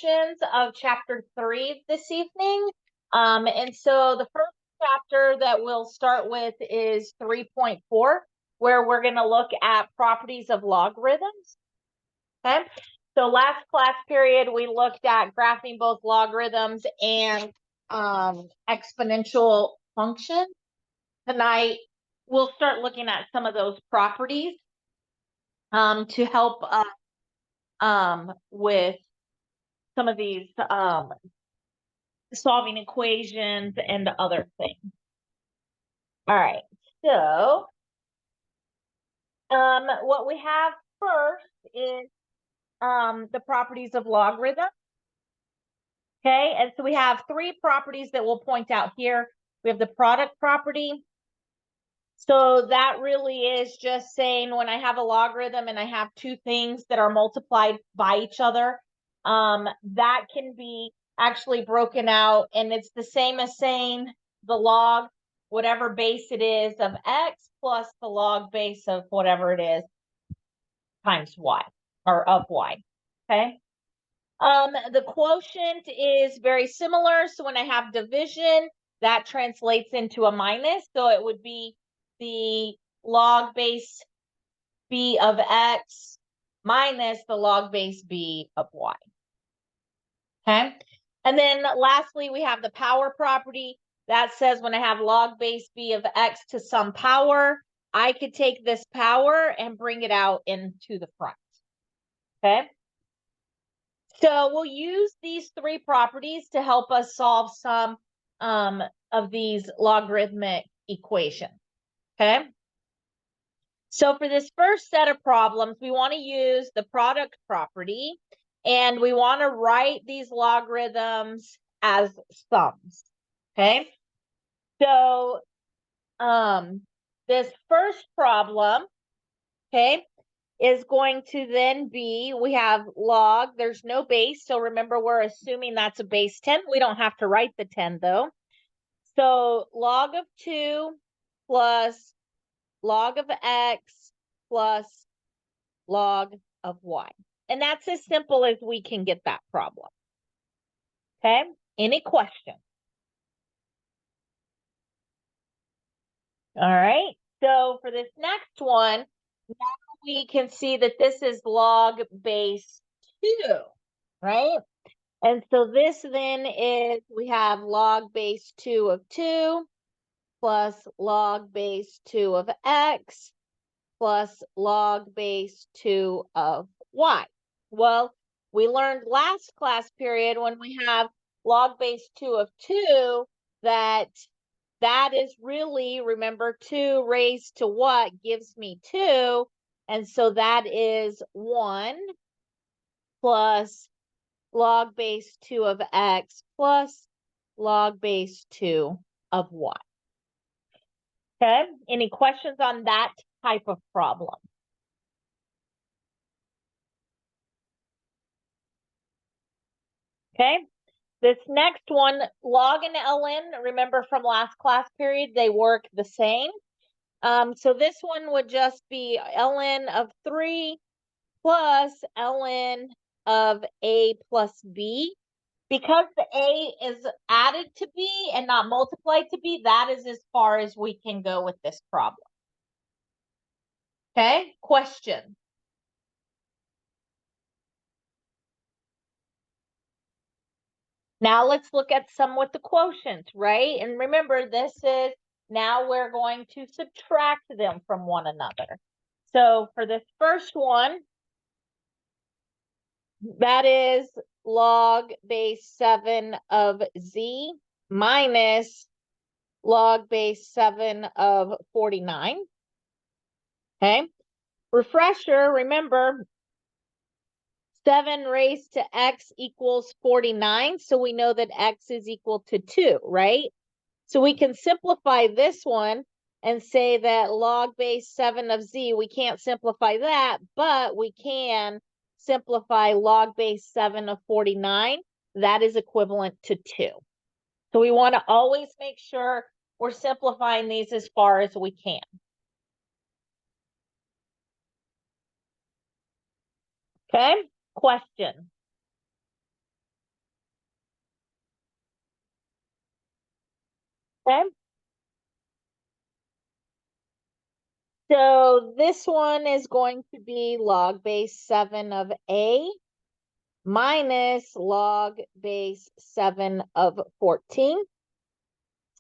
portions of chapter 3 this evening. And so the first chapter that we'll start with is 3.4, where we're going to look at properties of logarithms. Okay. So last class period, we looked at graphing both logarithms and exponential functions. Tonight, we'll start looking at some of those properties to help us with some of these solving equations and other things. All right, so what we have first is the properties of logarithm. Okay, and so we have three properties that we'll point out here. We have the product property. So that really is just saying when I have a logarithm and I have two things that are multiplied by each other, that can be actually broken out, and it's the same as saying the log, whatever base it is of x plus the log base of whatever it is times y, or of y, okay? The quotient is very similar. So when I have division, that translates into a minus. So it would be the log base b of x minus the log base b of y. Okay. And then lastly, we have the power property that says when I have log base b of x to some power, I could take this power and bring it out into the front. Okay. So we'll use these three properties to help us solve some of these logarithmic equations, okay? So for this first set of problems, we want to use the product property, and we want to write these logarithms as sums, okay? So this first problem, okay, is going to then be, we have log, there's no base. So remember, we're assuming that's a base 10. We don't have to write the 10 though. So log of 2 plus log of x plus log of y. And that's as simple as we can get that problem. Okay, any questions? All right, so for this next one, now we can see that this is log base 2, right? And so this then is, we have log base 2 of 2 plus log base 2 of x plus log base 2 of y. Well, we learned last class period when we have log base 2 of 2 that is really, remember, 2 raised to what gives me 2. And so that is 1 plus log base 2 of x plus log base 2 of y. Okay, any questions on that type of problem? Okay, this next one, log and ln, remember from last class period, they work the same. So this one would just be ln of 3 plus ln of a plus b. Because the a is added to b and not multiplied to b, that is as far as we can go with this problem. Okay, question. Now let's look at some with the quotient, right? And remember, this is, now we're going to subtract them from one another. So for this first one, that is log base 7 of z minus log base 7 of 49. Okay. Refresher, remember, 7 raised to x equals 49. So we know that x is equal to 2, right? So we can simplify this one and say that log base 7 of z, we can't simplify that, but we can simplify log base 7 of 49. That is equivalent to 2. So we want to always make sure we're simplifying these as far as we can. Okay, question. Okay. So this one is going to be log base 7 of A minus log base 7 of 14.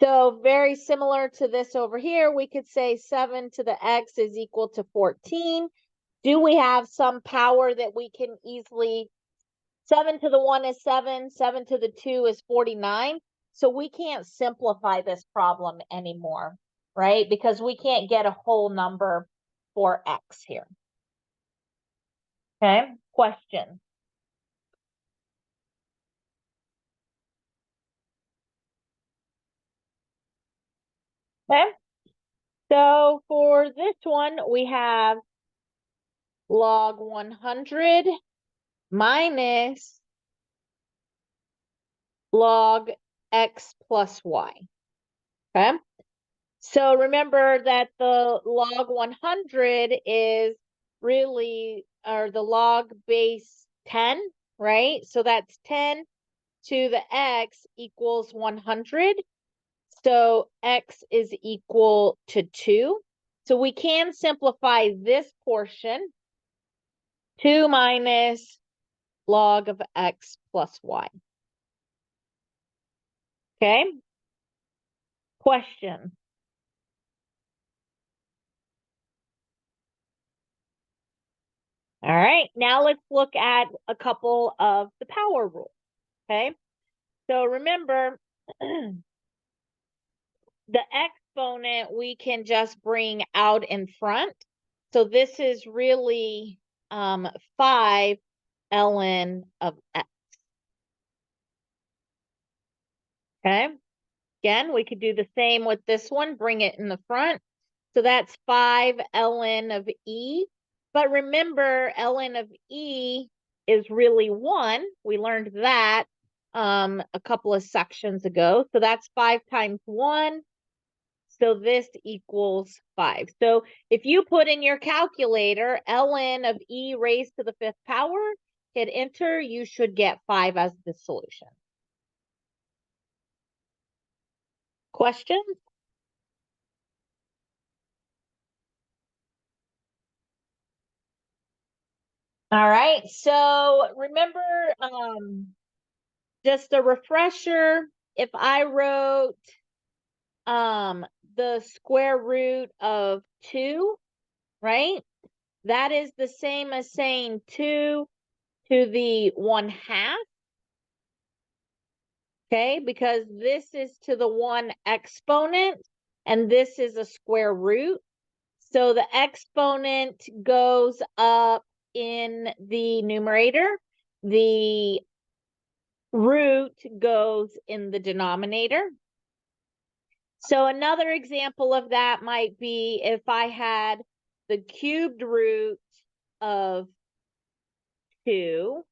So very similar to this over here, we could say 7 to the x is equal to 14. Do we have some power that we can easily, 7 to the 1 is 7, 7 to the 2 is 49. So we can't simplify this problem anymore, right? Because we can't get a whole number for x here. Okay, question. Okay, so for this one, we have log 100 minus log x plus y. Okay, so remember that the log 100 is really, or the log base 10, right? So that's 10 to the x equals 100. So x is equal to 2. So we can simplify this portion, 2 minus log of x plus y. Okay? Question. All right, now let's look at a couple of the power rules. Okay? So remember, the exponent we can just bring out in front. So this is really 5 ln of x. Okay? Again, we could do the same with this one, bring it in the front. So that's 5 ln of e. But remember, ln of e is really 1. We learned that a couple of sections ago. So that's 5 times 1. So this equals 5. So if you put in your calculator ln of e raised to the 5th power, hit enter, you should get 5 as the solution. Questions? All right, so remember, just a refresher, if I wrote the square root of 2, right? That is the same as saying 2 to the 1/2. Okay, because this is to the 1 exponent, and this is a square root. So the exponent goes up in the numerator. The root goes in the denominator. So another example of that might be if I had the cubed root of 2,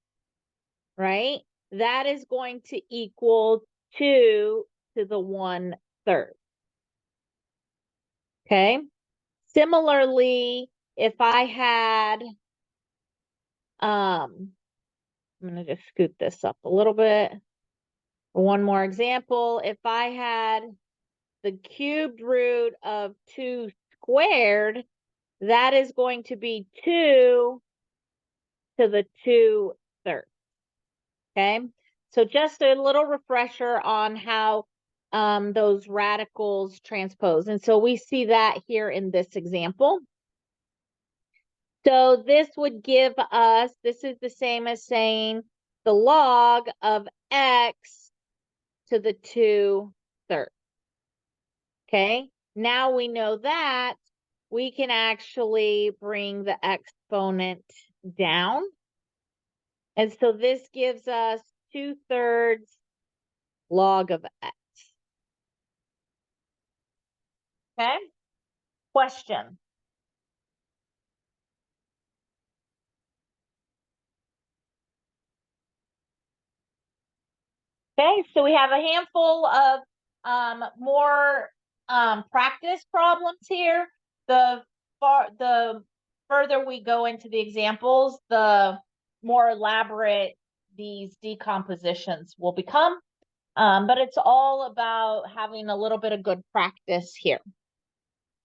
right? That is going to equal 2 to the 1/3. Okay. Similarly, if I had, I'm going to just scoot this up a little bit. One more example. If I had the cubed root of 2 squared, that is going to be 2 to the 2/3. Okay. So just a little refresher on how those radicals transpose. And so we see that here in this example. So this would give us, this is the same as saying the log of x to the 2/3. Okay, now we know that we can actually bring the exponent down. And so this gives us 2/3 log of x. Okay, question. Okay, so we have a handful of more practice problems here. The further we go into the examples, the more elaborate these decompositions will become. But it's all about having a little bit of good practice here.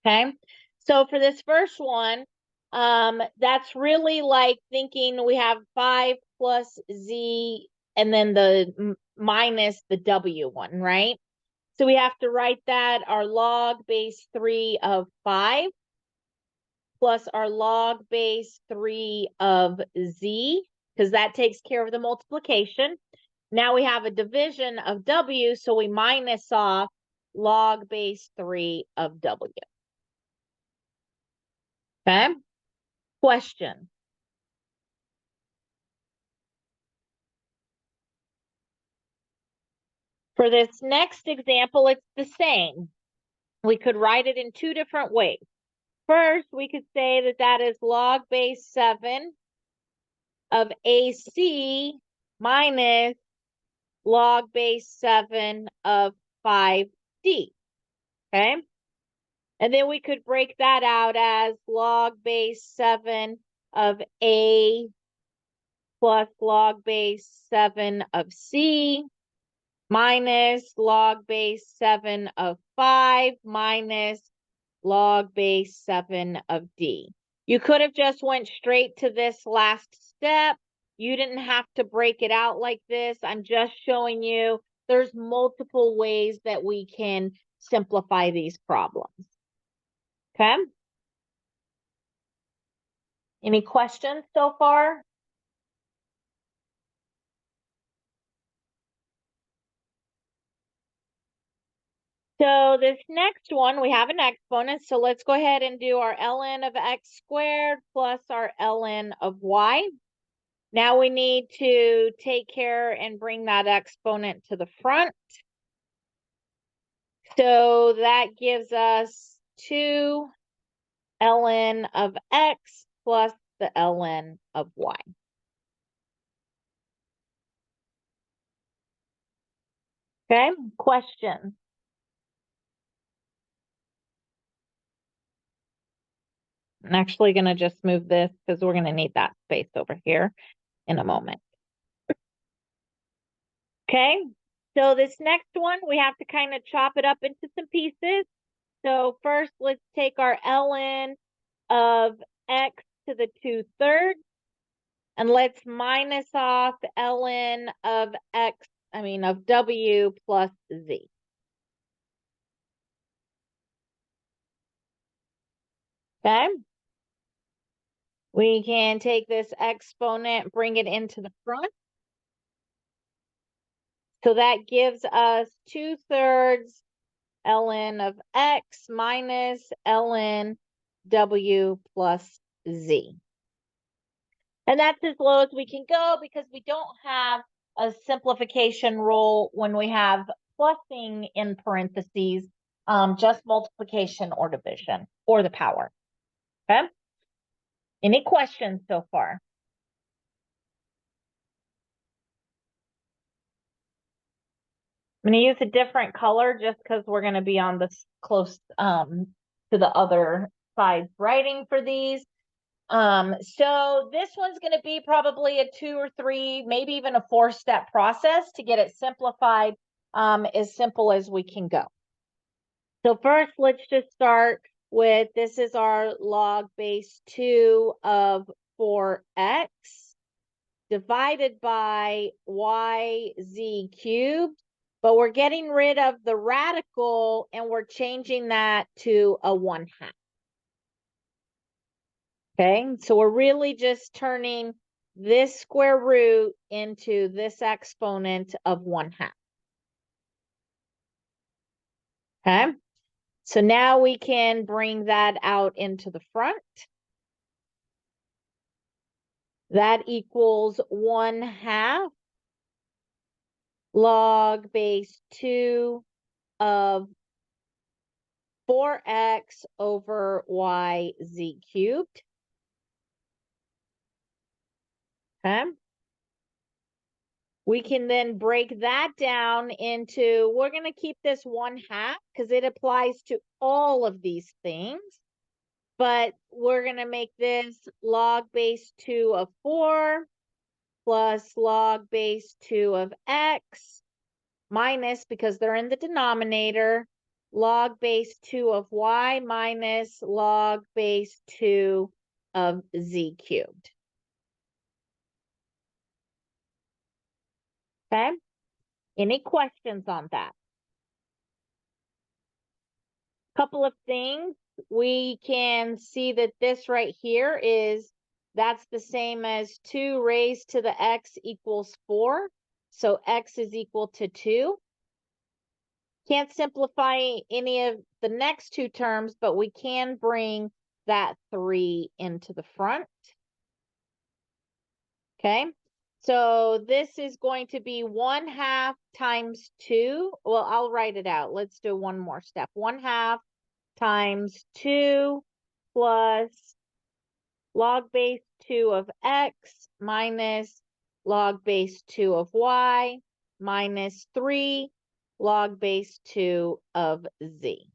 Okay, so for this first one, that's really like thinking we have 5 plus z and then the minus the w one, right? So we have to write that our log base 3 of 5 plus our log base 3 of z, because that takes care of the multiplication. Now we have a division of w, so we minus off log base 3 of w. Okay? Question. For this next example, it's the same. We could write it in two different ways. First, we could say that that is log base 7 of AC minus log base 7 of 5D. Okay? And then we could break that out as log base 7 of A plus log base 7 of C minus log base 7 of 5 minus log base 7 of D. You could have just went straight to this last step. You didn't have to break it out like this. I'm just showing you there's multiple ways that we can simplify these problems. Okay? Any questions so far? So this next one, we have an exponent. So let's go ahead and do our ln of x squared plus our ln of y. Now we need to take care and bring that exponent to the front. So that gives us 2 ln of x plus the ln of y. Okay, question. I'm actually going to just move this because we're going to need that space over here in a moment. Okay, so this next one, we have to kind of chop it up into some pieces. So first, let's take our ln of x to the 2/3. And let's minus off ln of of w plus z. Okay. We can take this exponent, bring it into the front. So that gives us 2/3 ln of x minus ln w plus z. And that's as low as we can go because we don't have a simplification rule when we have plusing in parentheses, just multiplication or division or the power. Okay. Any questions so far? I'm going to use a different color just because we're going to be on this close to the other side's writing for these. So this one's going to be probably a 2 or 3, maybe even a 4-step process to get it simplified as simple as we can go. So first, let's just start with, this is our log base 2 of 4x divided by yz cubed, but we're getting rid of the radical and we're changing that to a 1/2. Okay, so we're really just turning this square root into this exponent of 1/2. Okay, so now we can bring that out into the front. That equals 1/2 log base 2 of 4x over yz cubed. Okay. We can then break that down into, we're going to keep this 1/2 because it applies to all of these things. But we're going to make this log base 2 of 4 plus log base 2 of x minus, because they're in the denominator, log base 2 of y minus log base 2 of z cubed. Okay? Any questions on that? Couple of things. We can see that this right here that's the same as 2 raised to the x equals 4. So x is equal to 2. Can't simplify any of the next two terms, but we can bring that 3 into the front. Okay, so this is going to be 1/2 times 2. Well, I'll write it out. Let's do one more step. 1/2 times 2 plus log base 2 of x minus log base 2 of y minus 3 log base 2 of z.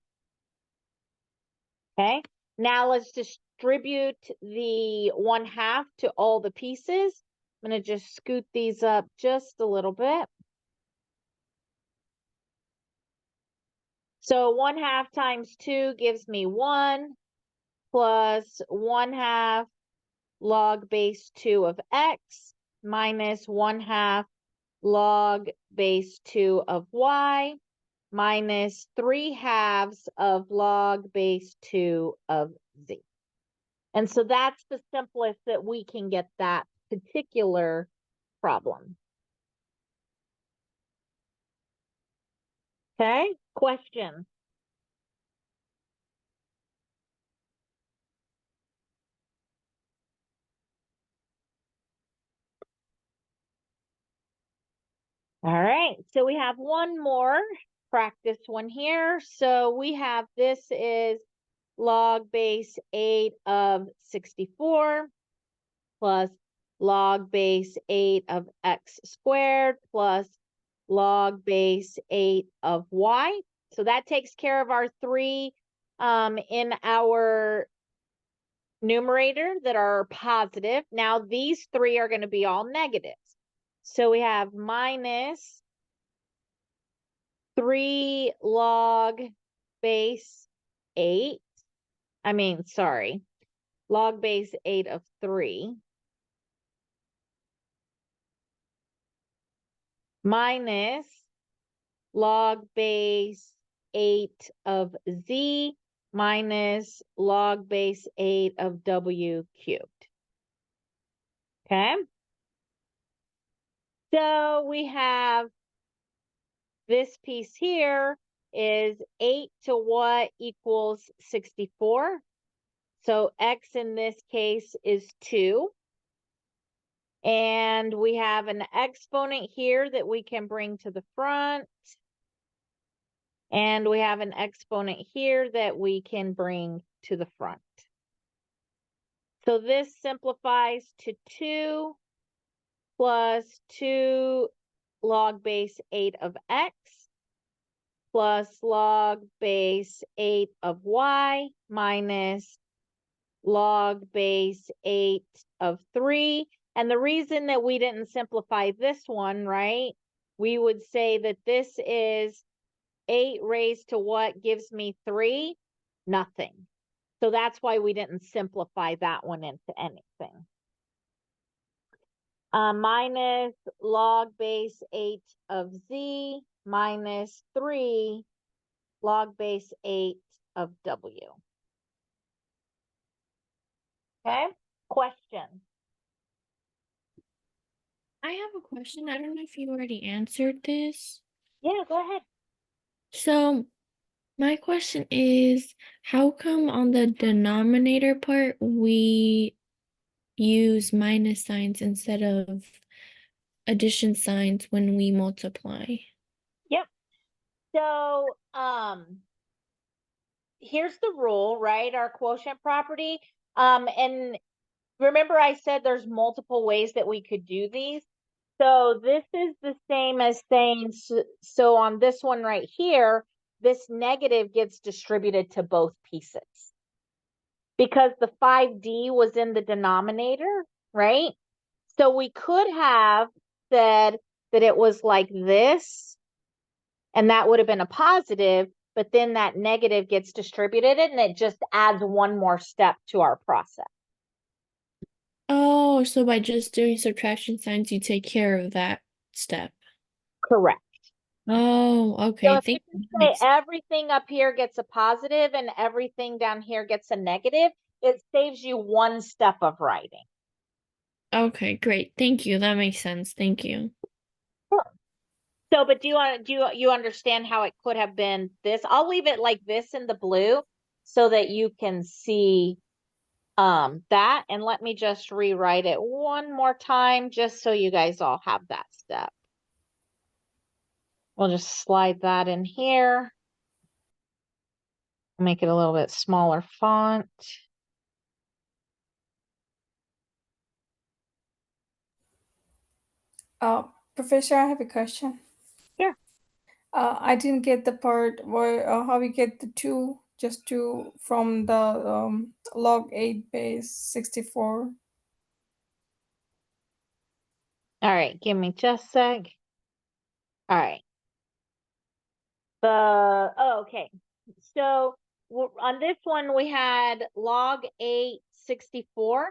Okay, now let's distribute the 1/2 to all the pieces. I'm going to just scoot these up just a little bit. So 1/2 times 2 gives me 1 plus 1/2 log base 2 of x minus 1/2 log base 2 of y minus 3/2 of log base 2 of z. And so that's the simplest that we can get that particular problem. Okay, question. All right, so we have one more practice one here. So we have, this is log base 8 of 64 plus log base 8 of x squared plus log base 8 of y. So that takes care of our 3 in our numerator that are positive. Now these 3 are going to be all negatives. So we have minus 3 log base 8. Log base 8 of 3 minus log base 8 of z minus log base 8 of w cubed. Okay? So we have this piece here is 8 to what equals 64. So x in this case is 2. And we have an exponent here that we can bring to the front. And we have an exponent here that we can bring to the front. So this simplifies to 2 plus 2 log base 8 of x plus log base 8 of y minus log base 8 of 3. And the reason that we didn't simplify this one, right? We would say that this is 8 raised to what gives me 3? Nothing. So that's why we didn't simplify that one into anything. Minus log base 8 of z minus 3 log base 8 of w. Okay, question. I have a question. I don't know if you already answered this. Yeah, go ahead. So my question is, how come on the denominator part we use minus signs instead of addition signs when we multiply? Yep. So here's the rule, right? Our quotient property. And remember I said there's multiple ways that we could do these. So this is the same as saying, so on this one right here, this negative gets distributed to both pieces. Because the 5D was in the denominator, right? So we could have said that it was like this, and that would have been a positive, but then that negative gets distributed and it just adds one more step to our process. Oh, so by just doing subtraction signs, you take care of that step. Correct. Oh, So okay. if you just say everything up here gets a positive and everything down here gets a negative, it saves you one step of writing. Okay, great. Thank you. That makes sense. Thank you. So, but do you understand how it could have been this? I'll leave it like this in the blue so that you can see that. And let me just rewrite it one more time just so you guys all have that step. We'll just slide that in here. Make it a little bit smaller font. Professor, I have a question. Yeah. I didn't get the part where how we get the 2 just 2 from the log 8 base 64. All right, give me just a sec. All right. Okay. So on this one, we had log 8 64,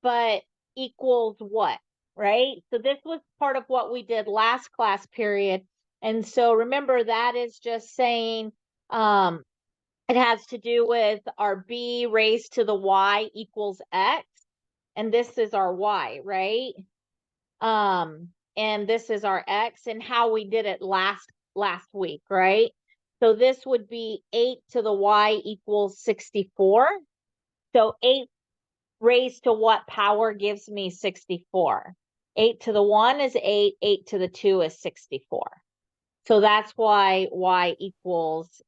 but equals what, right? So this was part of what we did last class period. And so remember, that is just saying it has to do with our b raised to the y equals x. And this is our y, right? And this is our x, and how we did it last week, right? So this would be 8 to the y equals 64. So 8 raised to what power gives me 64? 8 to the 1 is 8, 8 to the 2 is 64. So that's why y equals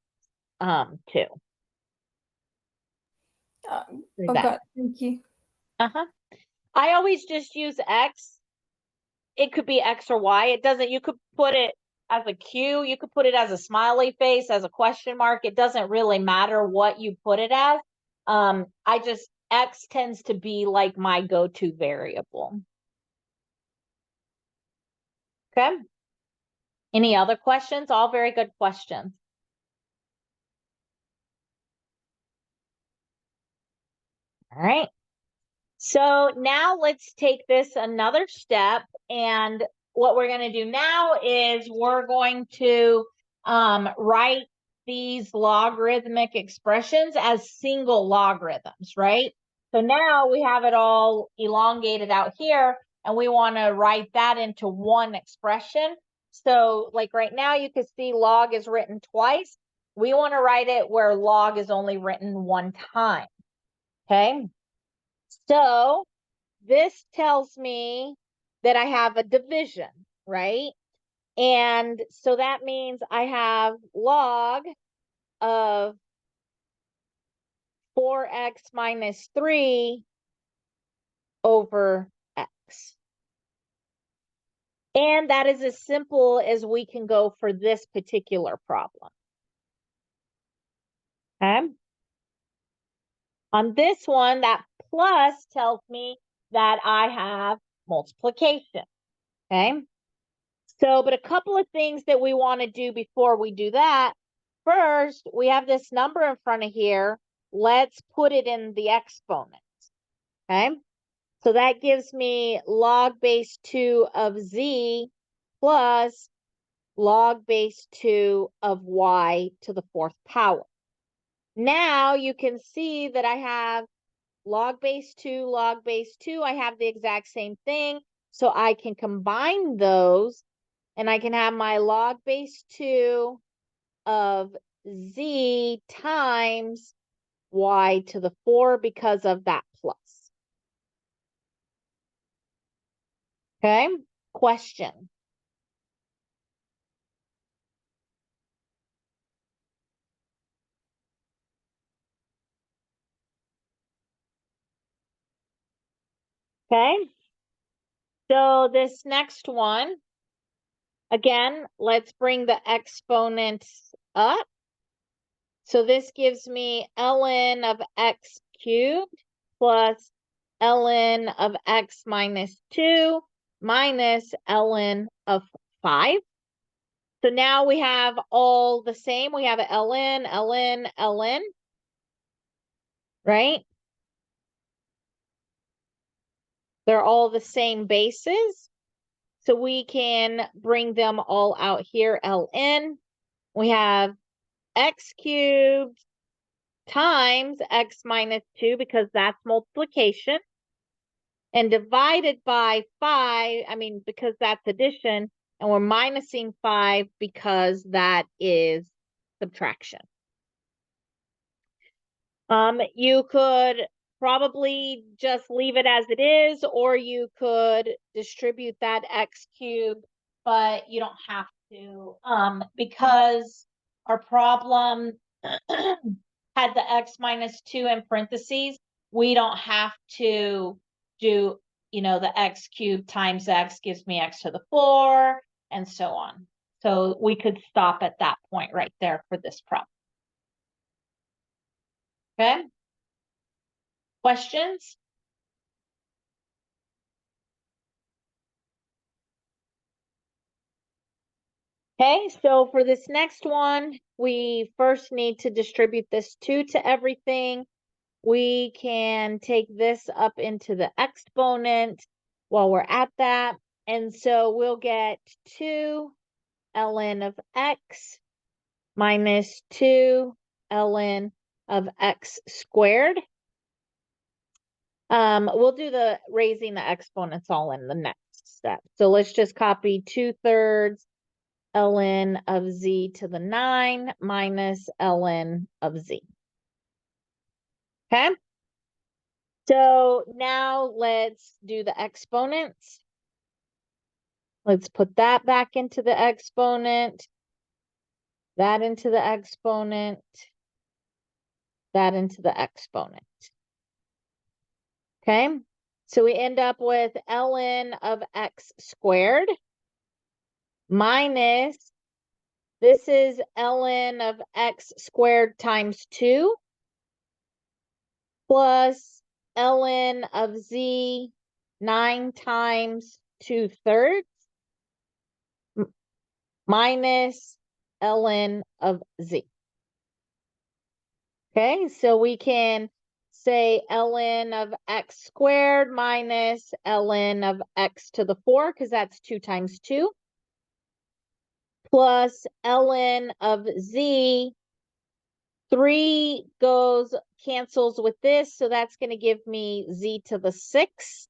2. Okay, thank you. I always just use x. It could be X or Y. It doesn't, you could put it as a Q, you could put it as a smiley face, as a question mark. It doesn't really matter what you put it as. X tends to be like my go-to variable. Okay. Any other questions? All very good questions. All right. So now let's take this another step. And what we're going to do now is we're going to write these logarithmic expressions as single logarithms, right? So now we have it all elongated out here, and we want to write that into one expression. So like right now, you can see log is written twice. We want to write it where log is only written one time, okay? So this tells me that I have a division, right? And so that means I have log of 4x minus 3 over x. And that is as simple as we can go for this particular problem. Okay. On this one, that plus tells me that I have multiplication. Okay. So, but a couple of things that we want to do before we do that. First, we have this number in front of here. Let's put it in the exponents. Okay. So that gives me log base 2 of z plus log base 2 of y to the 4th power. Now you can see that I have log base 2, log base 2. I have the exact same thing. So I can combine those, and I can have my log base 2 of z times y to the 4 because of that plus. Okay, question. Okay, so this next one, again, let's bring the exponents up. So this gives me ln of x cubed plus ln of x minus 2 minus ln of 5. So now we have all the same. We have a ln, ln, ln, right? They're all the same bases. So we can bring them all out here, ln. We have x cubed times x minus 2 because that's multiplication. And divided by 5, because that's addition, and we're minusing 5 because that is subtraction. You could probably just leave it as it is, or you could distribute that x cubed, but you don't have to, because our problem had the x minus 2 in parentheses. We don't have to do, the x cubed times x gives me x to the 4, and so on. So we could stop at that point right there for this problem. Okay? Questions? Okay, so for this next one, we first need to distribute this 2 to everything. We can take this up into the exponent while we're at that. And so we'll get 2 ln of x minus 2 ln of x squared. We'll do the raising the exponents all in the next step. So let's just copy 2/3 ln of z to the 9 minus ln of z. Okay? So now let's do the exponents. Let's put that back into the exponent, that into the exponent, that into the exponent. Okay? So we end up with ln of x squared minus, this is ln of x squared times 2 plus ln of z 9 times 2/3 minus ln of z. Okay, so we can say ln of x squared minus ln of x to the 4, because that's 2 times 2, plus ln of z. 3 cancels with this, so that's going to give me z to the 6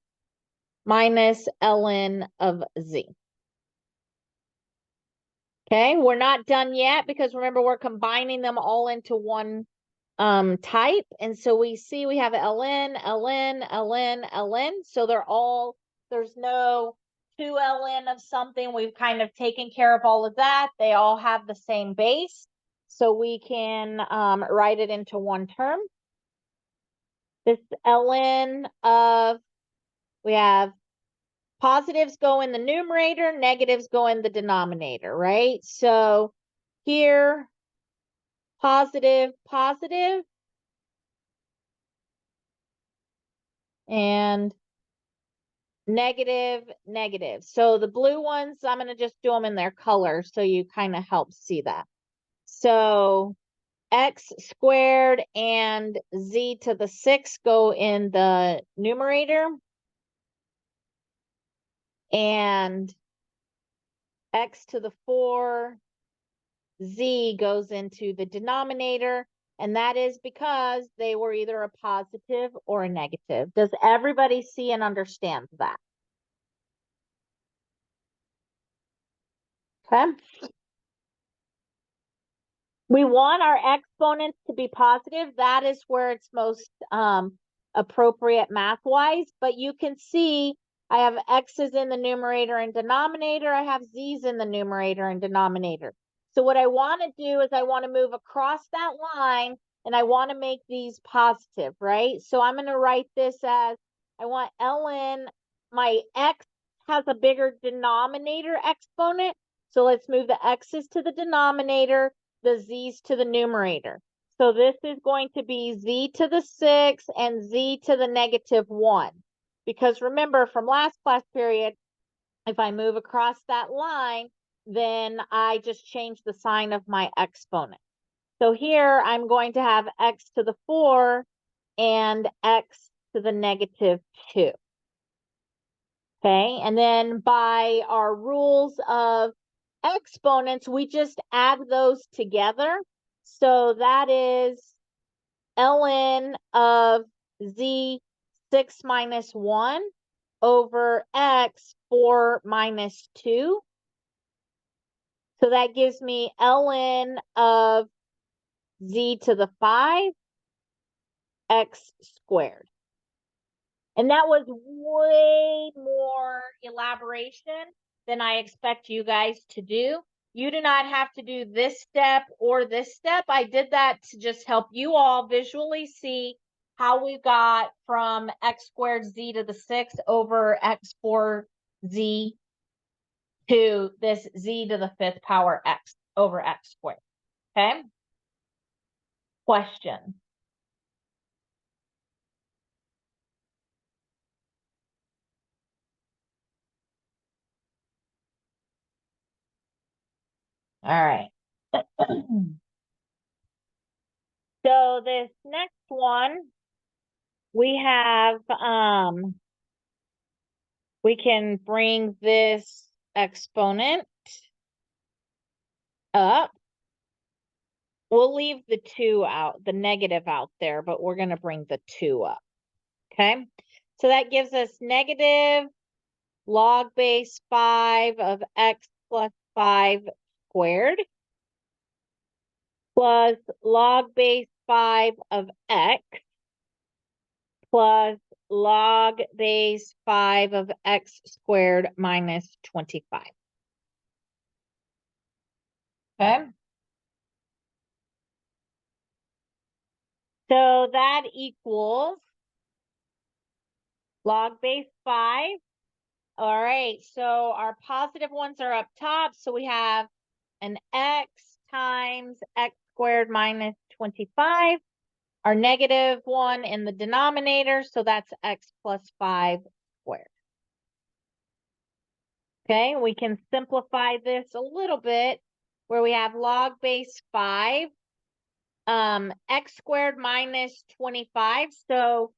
minus ln of z. Okay, we're not done yet because remember we're combining them all into one type, and so we see we have ln, ln, ln, ln, so there's no 2 ln of something. We've kind of taken care of all of that. They all have the same base, so we can write it into one term. This ln of, we have positives go in the numerator, negatives go in the denominator, right? So here, positive, positive, and negative, negative. So the blue ones, I'm going to just do them in their color so you kind of help see that. So x squared and z to the 6 go in the numerator, and x to the 4, z goes into the denominator, and that is because they were either a positive or a negative. Does everybody see and understand that? Okay. We want our exponents to be positive. That is where it's most appropriate math-wise, but you can see I have x's in the numerator and denominator. I have z's in the numerator and denominator. So what I want to do is I want to move across that line, and I want to make these positive, right? So I'm going to write this as, I want ln, my x has a bigger denominator exponent, so let's move the x's to the denominator, the z's to the numerator. So this is going to be z to the 6 and z to the negative 1. Because remember from last class period, if I move across that line, then I just change the sign of my exponent. So here I'm going to have x to the 4 and x to the negative 2. Okay, and then by our rules of exponents, we just add those together. So that is ln of z 6 minus 1 over x 4 minus 2. So that gives me ln of z to the 5 x squared. And that was way more elaboration than I expect you guys to do. You do not have to do this step or this step. I did that to just help you all visually see how we got from x squared z to the 6 over x4 z to this z to the 5th power x over x squared. Okay? Question. All right. So this next one, we have, we can bring this exponent up. We'll leave the 2 out, the negative out there, but we're going to bring the 2 up. Okay. So that gives us negative log base 5 of x plus 5 squared plus log base 5 of x plus log base 5 of x squared minus 25. Okay. So that equals log base 5. All right, so our positive ones are up top. So we have an x times x squared minus 25. Our negative one in the denominator, so that's x plus 5 squared. Okay, we can simplify this a little bit where we have log base 5, x squared minus 25. So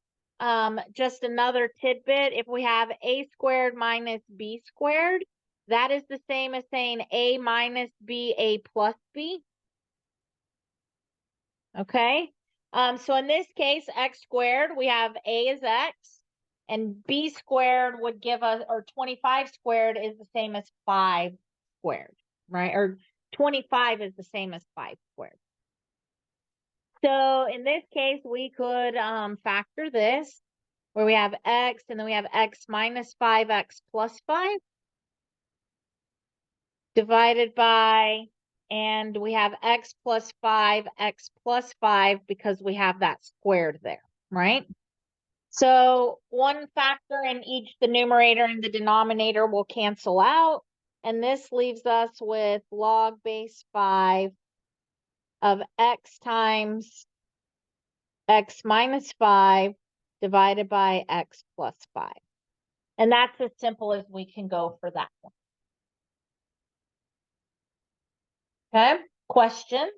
just another tidbit, if we have a squared minus b squared, that is the same as saying a minus b, a plus b. Okay, so in this case, x squared, we have a is x, and b squared would give us, or 25 squared is the same as 5 squared, right? Or 25 is the same as 5 squared. So in this case, we could factor this, where we have x, and then we have x minus 5x plus 5 divided by, and we have x plus 5, x plus 5, because we have that squared there, right? So one factor in each, the numerator and the denominator, will cancel out, and this leaves us with log base 5 of x times x minus 5 divided by x plus 5. And that's as simple as we can go for that one. Okay, question?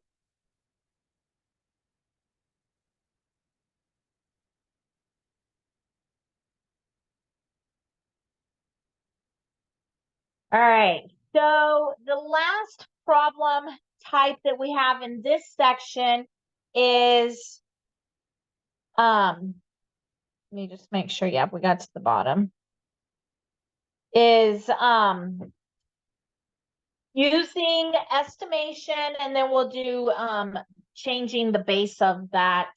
All right, so the last problem type that we have in this section is, let me just make sure, yeah, we got to the bottom, is using estimation, and then we'll do changing the base of that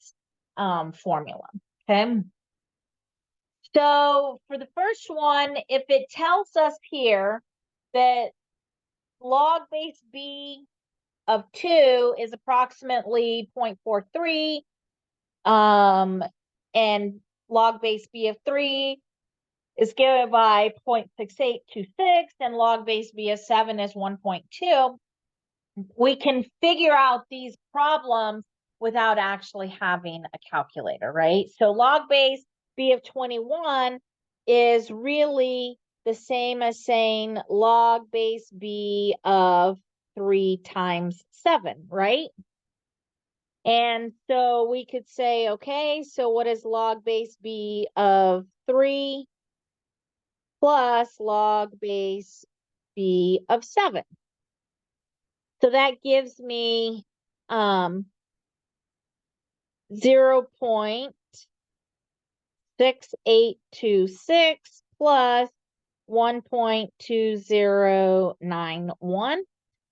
formula, okay? So for the first one, if it tells us here that log base b of 2 is approximately 0.43, and log base b of 3 is given by 0.6826, and log base b of 7 is 1.2, we can figure out these problems without actually having a calculator, right? So log base b of 21 is really the same as saying log base b of 3 times 7, right? And so we could say, okay, so what is log base b of 3 plus log base b of 7? So that gives me 0.6826 plus 1.2091.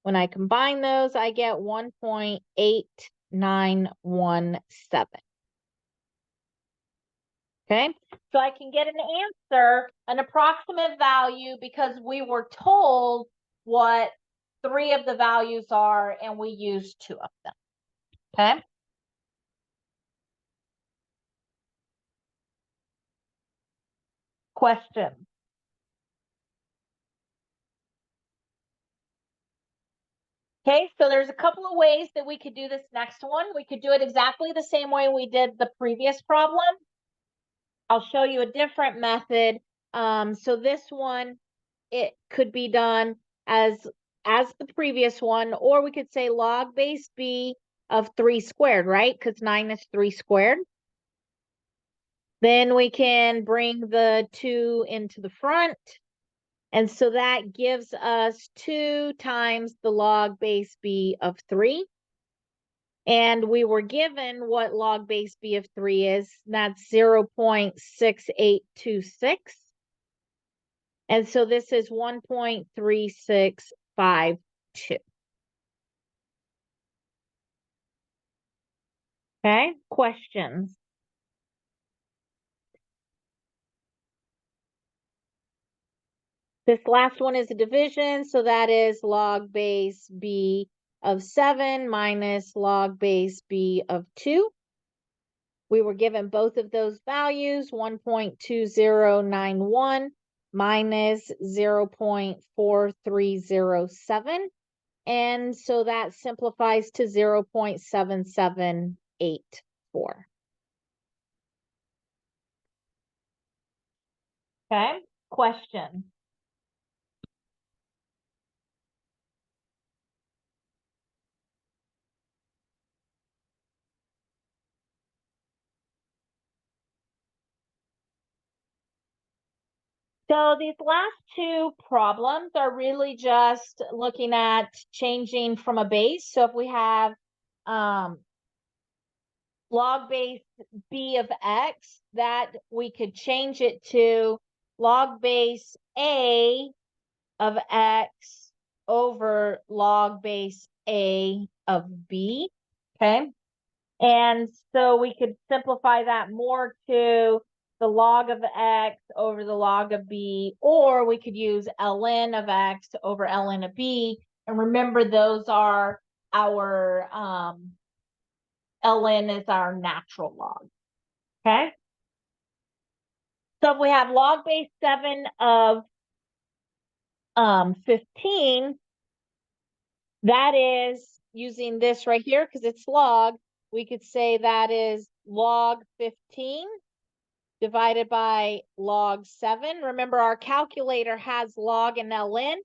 When I combine those, I get 1.8917. Okay, so I can get an answer, an approximate value, because we were told what 3 of the values are, and we used 2 of them. Okay. Question. Okay, so there's a couple of ways that we could do this next one. We could do it exactly the same way we did the previous problem. I'll show you a different method. So this one, it could be done as the previous one, or we could say log base b of 3 squared, right? Because 9 is 3 squared. Then we can bring the 2 into the front. And so that gives us 2 times the log base b of 3. And we were given what log base b of 3 is. That's 0.6826. And so this is 1.3652. Okay, questions? This last one is a division, so that is log base b of 7 minus log base b of 2. We were given both of those values, 1.2091 minus 0.4307. And so that simplifies to 0.7784. Okay, question. So these last 2 problems are really just looking at changing from a base. So if we have log base b of x, that we could change it to log base a of x over log base a of b, okay? And so we could simplify that more to the log of x over the log of b, or we could use ln of x over ln of b. And remember, those are our, ln is our natural log, okay? So if we have log base 7 of 15, that is using this right here, because it's log, we could say that is log 15 divided by log 7. Remember, our calculator has log and ln,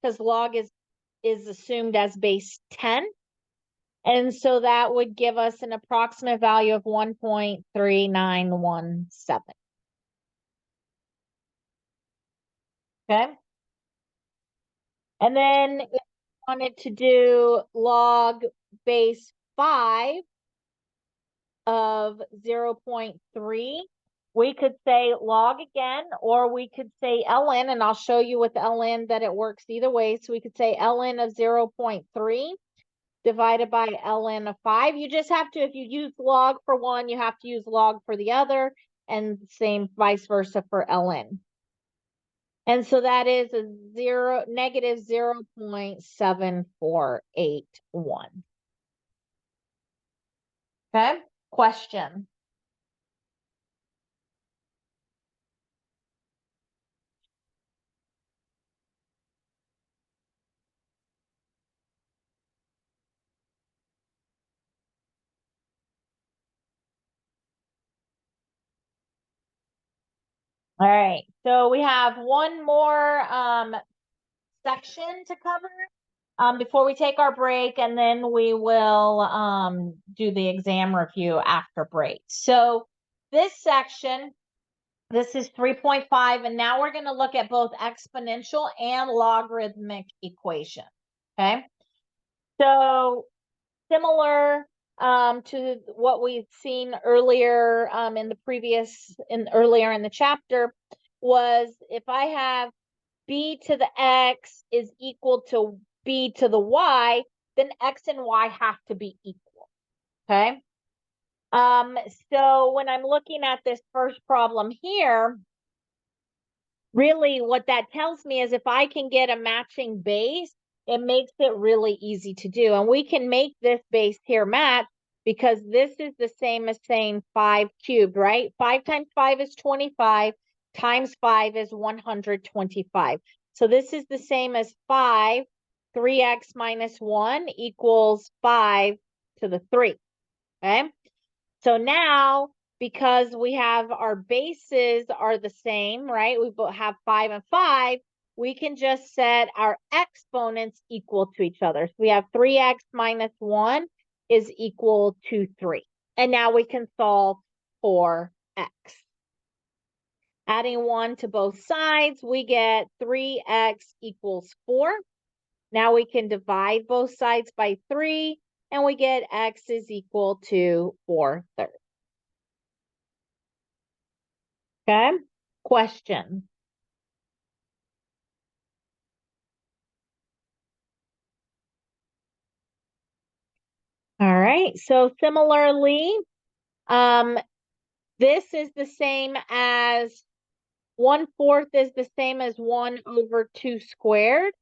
because log is assumed as base 10. And so that would give us an approximate value of 1.3917. Okay. And then if we wanted to do log base 5 of 0.3, we could say log again, or we could say ln, and I'll show you with ln that it works either way. So we could say ln of 0.3 divided by ln of 5. You just have to, if you use log for one, you have to use log for the other, and same vice versa for ln. And so that is a negative 0.7481. Okay, question. All right, so we have one more section to cover before we take our break, and then we will do the exam review after break. So this section, this is 3.5, and now we're going to look at both exponential and logarithmic equation. Okay, so similar to what we've seen earlier in the previous, earlier in the chapter, was if I have b to the x is equal to b to the y, then x and y have to be equal. Okay. So when I'm looking at this first problem here, really what that tells me is if I can get a matching base, it makes it really easy to do. And we can make this base here match because this is the same as saying 5 cubed, right? 5 times 5 is 25, times 5 is 125. So this is the same as 5, 3x minus 1 equals 5 to the 3, okay? So now, because we have our bases are the same, right? We both have 5 and 5, we can just set our exponents equal to each other. So we have 3x minus 1 is equal to 3. And now we can solve for x. Adding 1 to both sides, we get 3x equals 4. Now we can divide both sides by 3, and we get x is equal to 4/3. Okay, question. All right, so similarly, this is the same as 1/4 is the same as 1 over 2 squared.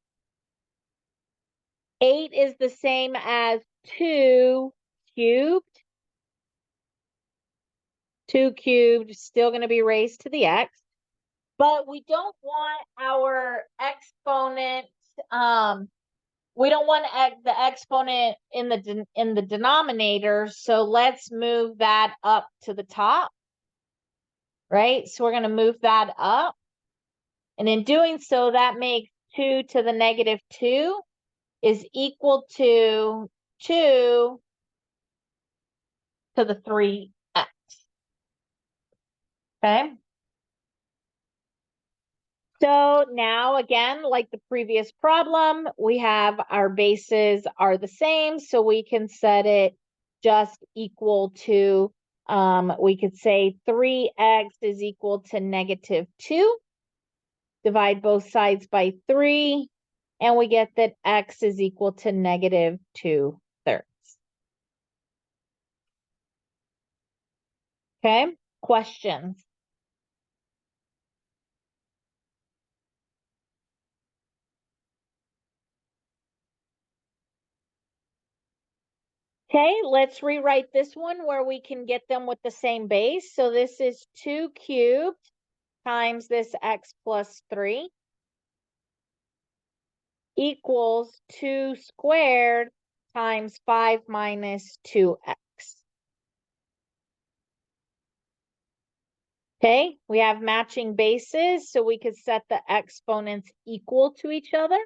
8 is the same as 2 cubed. 2 cubed, still going to be raised to the x. But we don't want our exponent, we don't want the exponent in the denominator, so let's move that up to the top, right? So we're going to move that up. And in doing so, that makes 2 to the negative 2 is equal to 2 to the 3x. Okay. So now again, like the previous problem, we have our bases are the same, so we can set it just equal to, we could say 3x is equal to negative 2. Divide both sides by 3, and we get that x is equal to negative 2/3. Okay, questions? Okay, let's rewrite this one where we can get them with the same base. So this is 2 cubed times this x plus 3 equals 2 squared times 5 minus 2x. Okay, we have matching bases, so we could set the exponents equal to each other.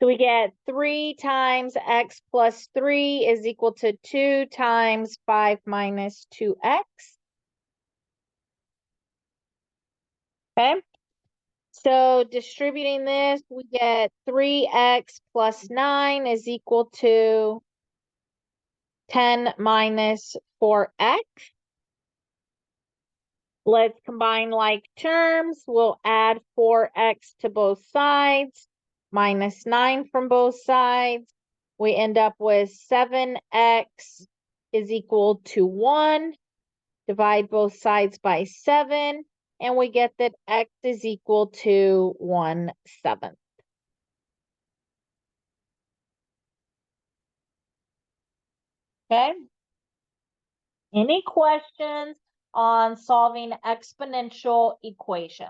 So we get 3 times x plus 3 is equal to 2 times 5 minus 2x. Okay, so distributing this, we get 3x plus 9 is equal to 10 minus 4x. Let's combine like terms. We'll add 4x to both sides, minus 9 from both sides. We end up with 7x is equal to 1. Divide both sides by 7, and we get that x is equal to 1/7. Okay. Any questions on solving exponential equation?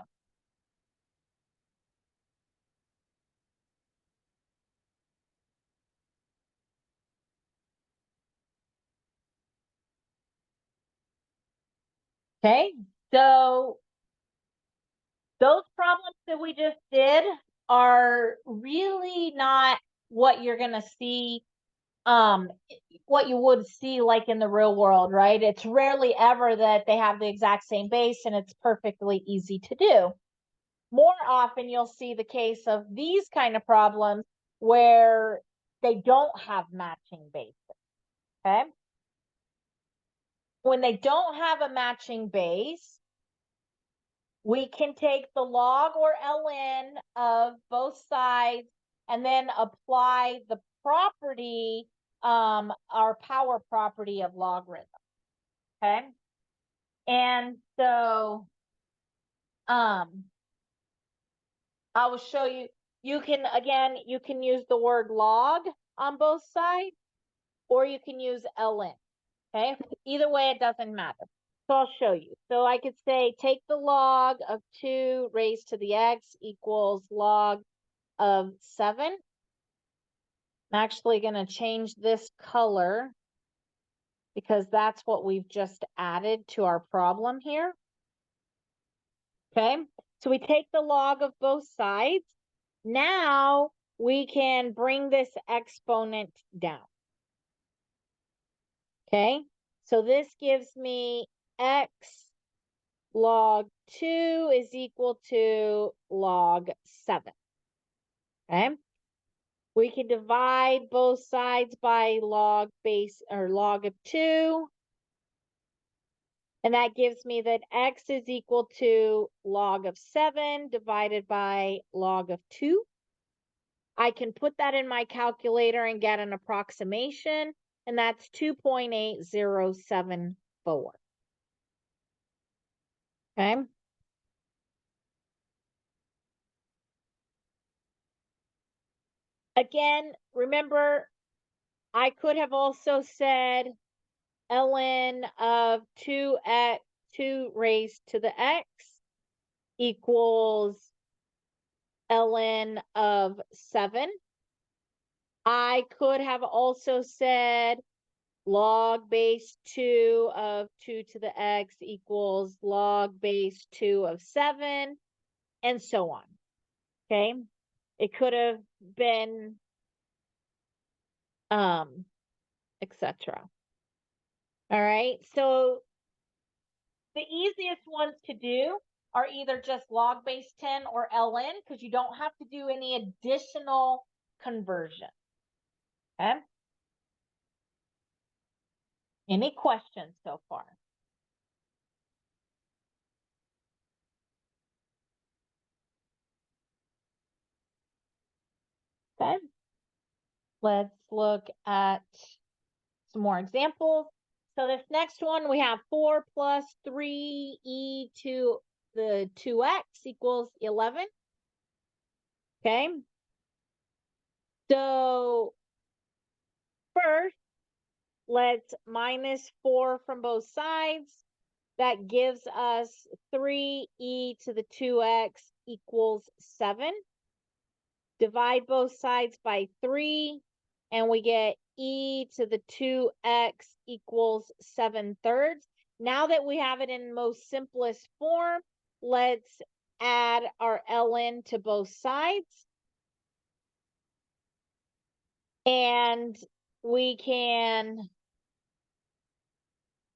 Okay, so Those problems that we just did are really not what you're going to see, what you would see like in the real world, right? It's rarely ever that they have the exact same base and it's perfectly easy to do. More often you'll see the case of these kind of problems where they don't have matching bases, okay? When they don't have a matching base, we can take the log or ln of both sides and then apply the property, our power property of logarithm, okay? And so, I will show you, you can use the word log on both sides, or you can use ln, okay? Either way, it doesn't matter. So I'll show you. So I could say, take the log of 2 raised to the x equals log of 7. I'm actually going to change this color because that's what we've just added to our problem here. Okay, so we take the log of both sides. Now we can bring this exponent down. Okay, so this gives me x log 2 is equal to log 7. Okay, we can divide both sides by log base or log of 2. And that gives me that x is equal to log of 7 divided by log of 2. I can put that in my calculator and get an approximation, and that's 2.8074. Okay. Again, remember, I could have also said ln of 2x, 2 raised to the x equals ln of 7. I could have also said log base 2 of 2 to the x equals log base 2 of 7, and so on. Okay, it could have been etc. All right, so the easiest ones to do are either just log base 10 or ln, because you don't have to do any additional conversion. Okay, any questions so far? Okay, let's look at some more examples. So this next one, we have 4 plus 3e to the 2x equals 11. Okay. So first, let's minus 4 from both sides. That gives us 3e to the 2x equals 7. Divide both sides by 3, and we get e to the 2x equals 7/3. Now that we have it in most simplest form, let's add our ln to both sides. And we can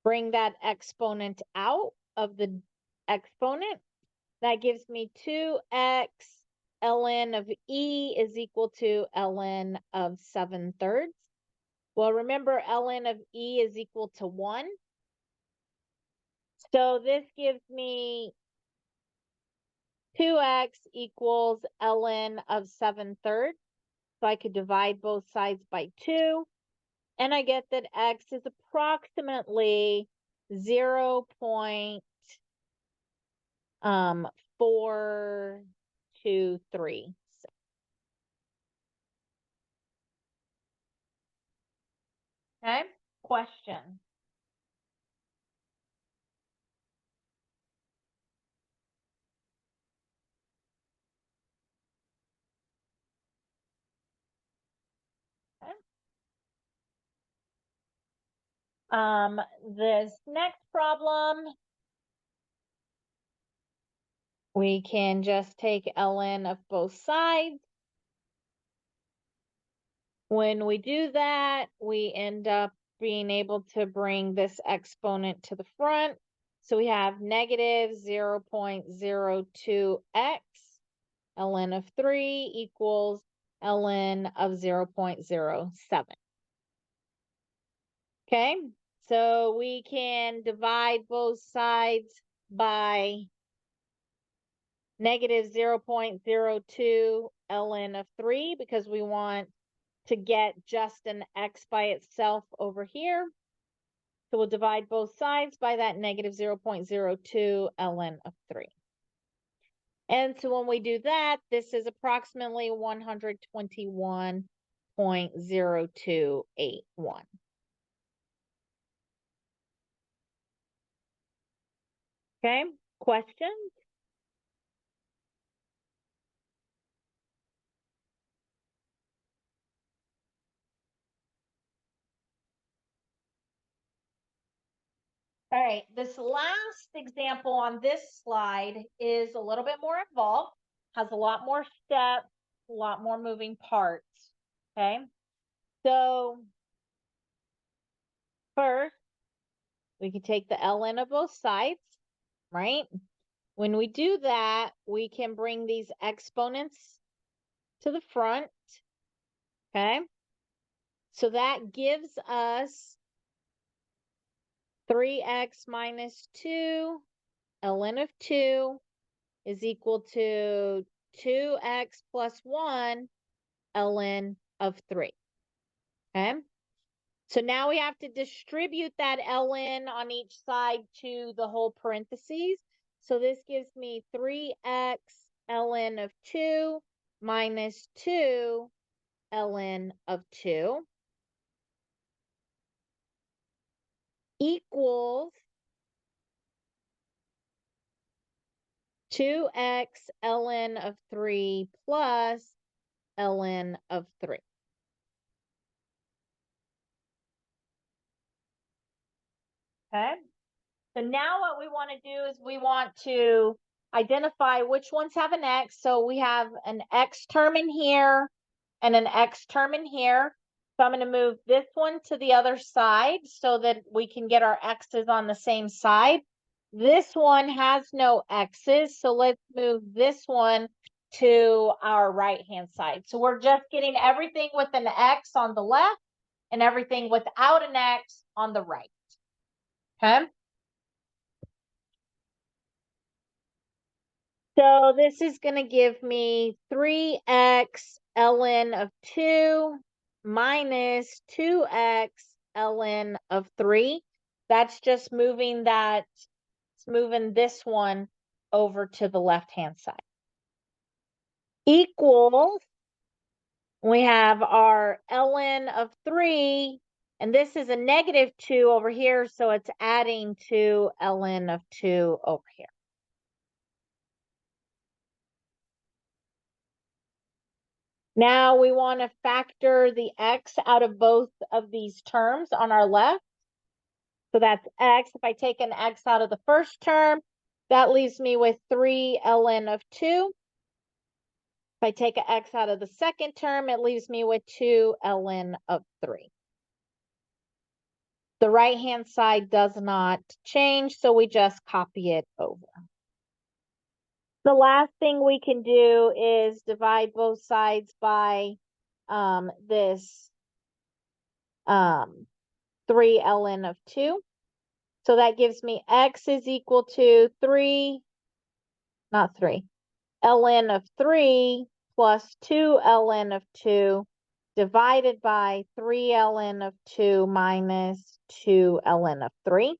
bring that exponent out of the exponent. That gives me 2x ln of e is equal to ln of 7/3. Well, remember, ln of e is equal to 1. So this gives me 2x equals ln of 7/3. So I could divide both sides by 2. And I get that x is approximately 0.423. Okay, question. Okay. This next problem we can just take ln of both sides. When we do that, we end up being able to bring this exponent to the front. So we have negative 0.02x ln of 3 equals ln of 0.07. Okay, so we can divide both sides by negative 0.02 ln of 3 because we want to get just an x by itself over here. So we'll divide both sides by that negative 0.02 ln of 3. And so when we do that, this is approximately 121.0281. Okay, questions? All right, this last example on this slide is a little bit more involved, has a lot more steps, a lot more moving parts, okay? So first, we can take the ln of both sides, right? When we do that, we can bring these exponents to the front, okay? So that gives us 3x minus 2 ln of 2 is equal to 2x plus 1 ln of 3. Okay? So now we have to distribute that ln on each side to the whole parentheses. So this gives me 3x ln of 2 minus 2 ln of 2 equals 2x ln of 3 plus ln of 3. Okay, so now what we want to do is we want to identify which ones have an x. So we have an x term in here and an x term in here. So I'm going to move this one to the other side so that we can get our x's on the same side. This one has no x's, so let's move this one to our right-hand side. So we're just getting everything with an x on the left and everything without an x on the right. Okay? So this is going to give me 3x ln of 2 minus 2x ln of 3. That's just moving this one over to the left-hand side. Equals, we have our ln of 3, and this is a negative 2 over here, so it's adding to ln of 2 over here. Now we want to factor the x out of both of these terms on our left. So that's x. If I take an x out of the first term, that leaves me with 3 ln of 2. If I take an x out of the second term, it leaves me with 2 ln of 3. The right-hand side does not change, so we just copy it over. The last thing we can do is divide both sides by this 3 ln of 2. So that gives me x is equal to 3, not 3, ln of 3 plus 2 ln of 2 divided by 3 ln of 2 minus 2 ln of 3.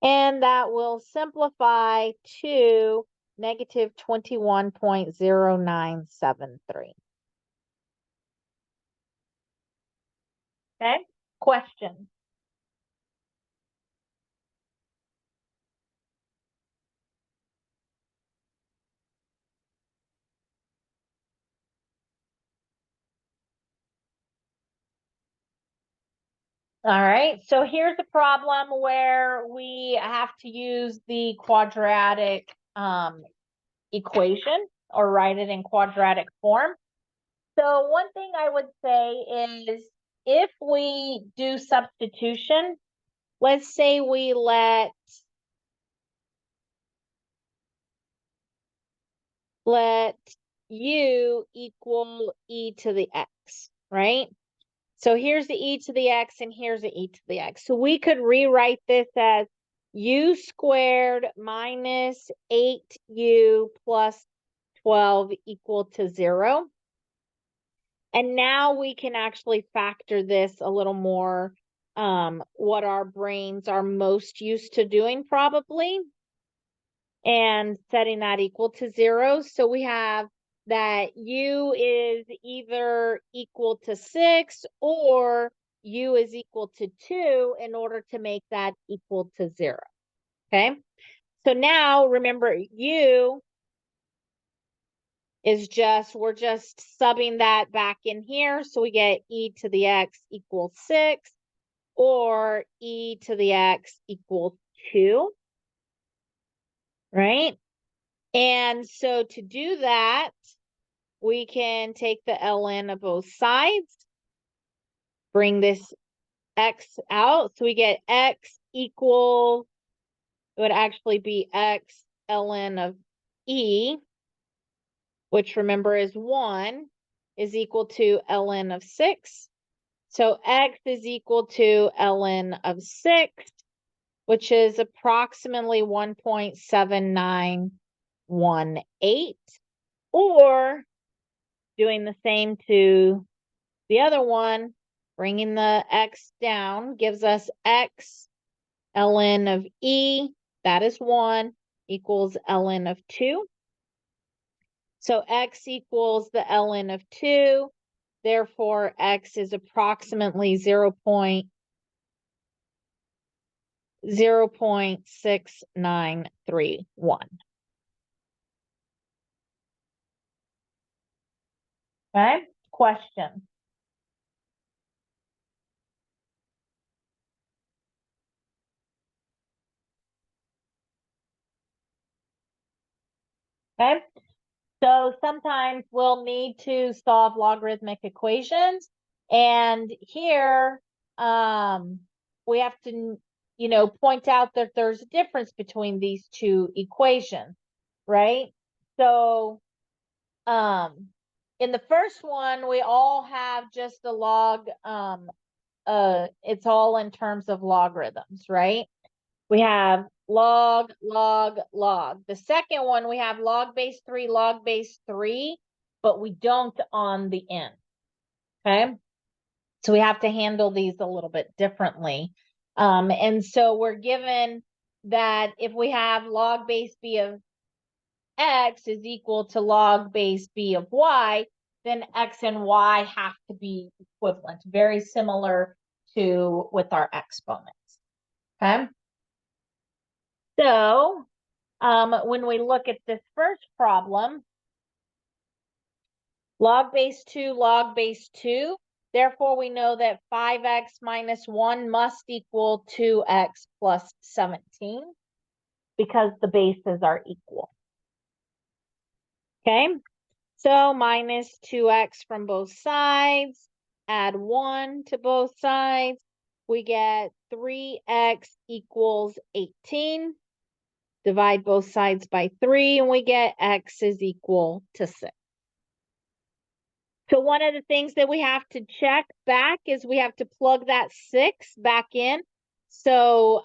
And that will simplify to negative 21.0973. Okay, question. All right, so here's a problem where we have to use the quadratic equation or write it in quadratic form. So one thing I would say is if we do substitution, let's say we let u equal e to the x, right? So here's the e to the x and here's the e to the x. So we could rewrite this as u squared minus 8u plus 12 equal to 0. And now we can actually factor this a little more, what our brains are most used to doing probably, and setting that equal to 0. So we have that u is either equal to 6 or u is equal to 2 in order to make that equal to 0. Okay. So now remember u is we're just subbing that back in here. So we get e to the x equals 6 or e to the x equals 2, right? And so to do that, we can take the ln of both sides, bring this x out. So we get x equal, it would actually be x ln of e, which remember is 1, is equal to ln of 6. So x is equal to ln of 6, which is approximately 1.7918, or doing the same to the other one, bringing the x down gives us x ln of e, that is 1, equals ln of 2. So x equals the ln of 2. Therefore, x is approximately 0.6931. Okay, question. Okay, so sometimes we'll need to solve logarithmic equations, and here we have to, point out that there's a difference between these two equations, right? So in the first one, we all have just the log, it's all in terms of logarithms, right? We have log, log, log. The second one, we have log base 3, but we don't on the end, okay? So we have to handle these a little bit differently. And so we're given that if we have log base b of x is equal to log base b of y, then x and y have to be equivalent, very similar to with our exponents, okay? So when we look at this first problem, log base 2, therefore we know that 5x minus 1 must equal 2x plus 17 because the bases are equal. Okay, so minus 2x from both sides, add 1 to both sides, we get 3x equals 18. Divide both sides by 3, and we get x is equal to 6. So one of the things that we have to check back is we have to plug that 6 back in. So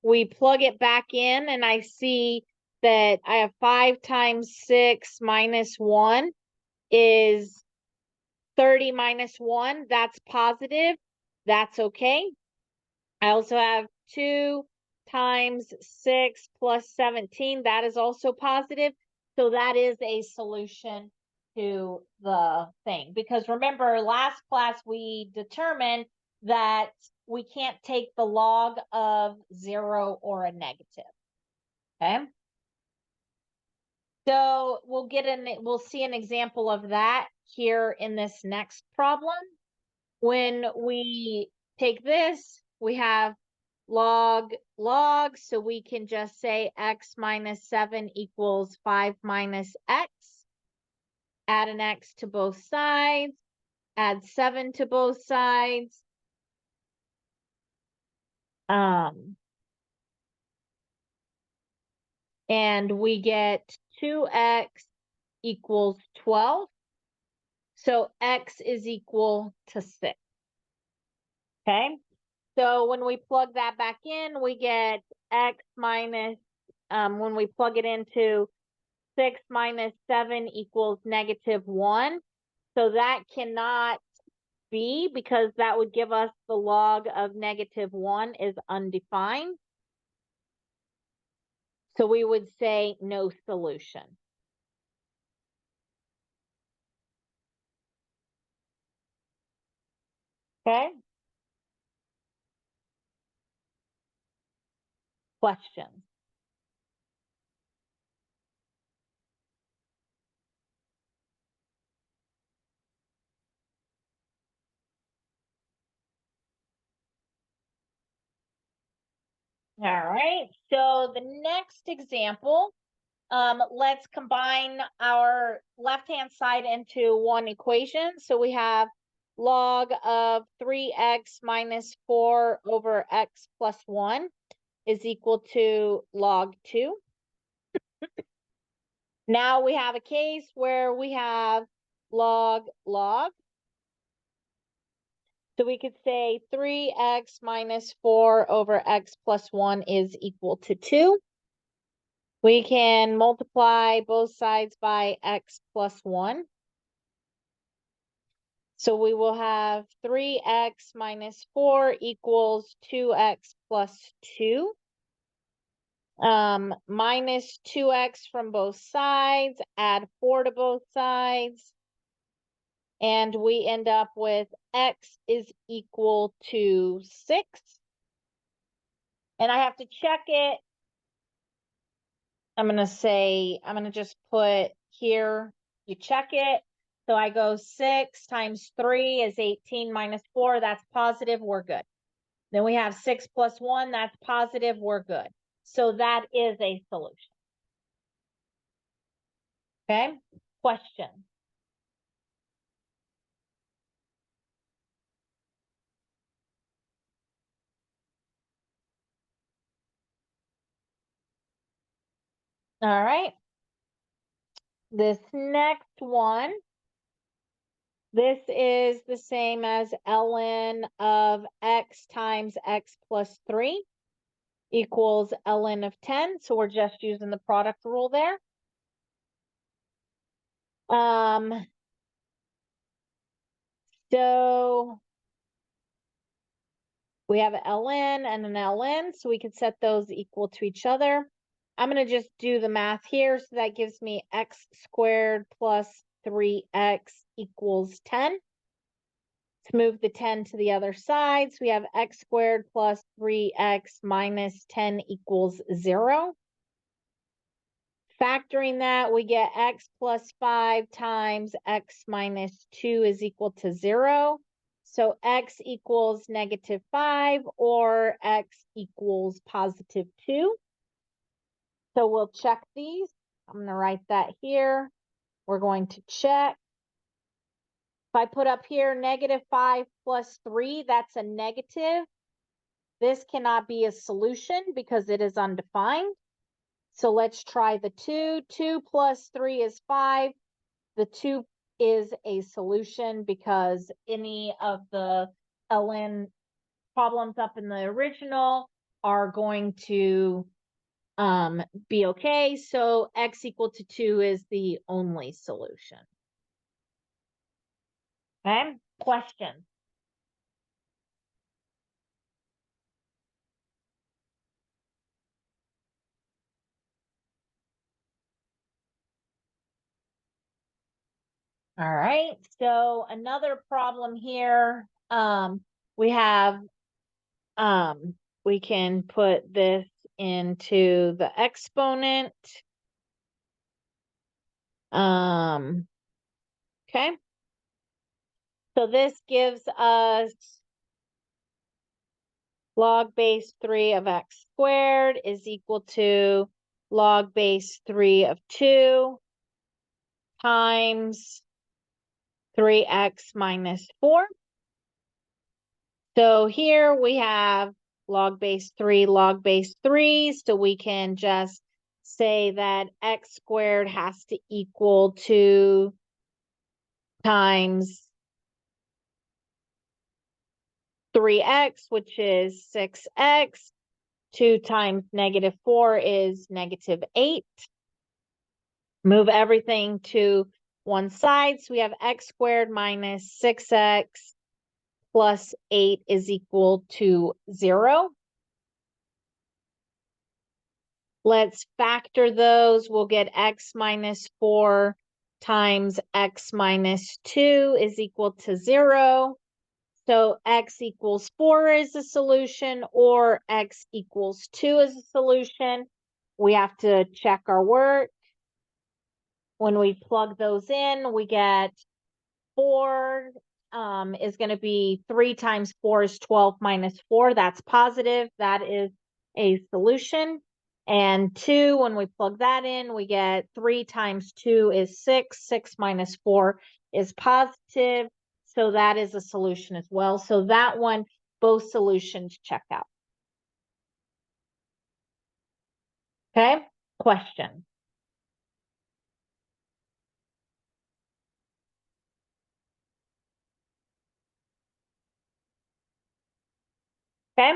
we plug it back in, and I see that I have 5 times 6 minus 1 is 30 minus 1. That's positive. That's okay. I also have 2 times 6 plus 17. That is also positive. So that is a solution to the thing. Because remember, last class we determined that we can't take the log of 0 or a negative. Okay. So we'll see an example of that here in this next problem. When we take this, we have log, so we can just say x minus 7 equals 5 minus x. Add an x to both sides, add 7 to both sides. And we get 2x equals 12. So x is equal to 6. Okay. So when we plug that back in, we get x minus, when we plug it into 6 minus 7 equals -1. So that cannot be, because that would give us the log of -1 is undefined. So we would say no solution. Okay. Questions? All right, so the next example, let's combine our left-hand side into one equation. So we have log of 3x minus 4 over x plus 1 is equal to log 2. Now we have a case where we have log. So we could say 3x minus 4 over x plus 1 is equal to 2. We can multiply both sides by x plus 1. So we will have 3x minus 4 equals 2x plus 2. Minus 2x from both sides, add 4 to both sides. And we end up with x is equal to 6. And I have to check it. I'm going to just put here, you check it. So I go 6 times 3 is 18 minus 4. That's positive. We're good. Then we have 6 plus 1. That's positive. We're good. So that is a solution. Okay. Question. All right. This next one, this is the same as ln of x times x plus 3 equals ln of 10. So we're just using the product rule there. So we have an ln and an ln, so we could set those equal to each other. I'm going to just do the math here. So that gives me x squared plus 3x equals 10. Let's move the 10 to the other side. So we have x squared plus 3x minus 10 equals 0. Factoring that, we get x plus 5 times x minus 2 is equal to 0. So x equals -5 or x equals +2. So we'll check these. I'm going to write that here. We're going to check. If I put up here -5 plus 3, that's a negative. This cannot be a solution because it is undefined. So let's try the 2. 2 plus 3 is 5. The 2 is a solution because any of the ln problems up in the original are going to be okay. So x equal to 2 is the only solution. Okay, question. All right, so another problem here. We have, we can put this into the exponent. Okay. So this gives us log base 3 of x squared is equal to log base 3 of 2 times 3x minus 4. So here we have log base 3, so we can just say that x squared has to equal 2 times 3x, which is 6x. 2 times negative 4 is negative 8. Move everything to one side. So we have x squared minus 6x plus 8 is equal to 0. Let's factor those. We'll get x minus 4 times x minus 2 is equal to 0. So x equals 4 is a solution, or x equals 2 is a solution. We have to check our work. When we plug those in, we get 4 is going to be 3 times 4 is 12 minus 4. That's positive. That is a solution. And 2, when we plug that in, we get 3 times 2 is 6. 6 minus 4 is positive. So that is a solution as well. So that one, both solutions check out. Okay, question. Okay.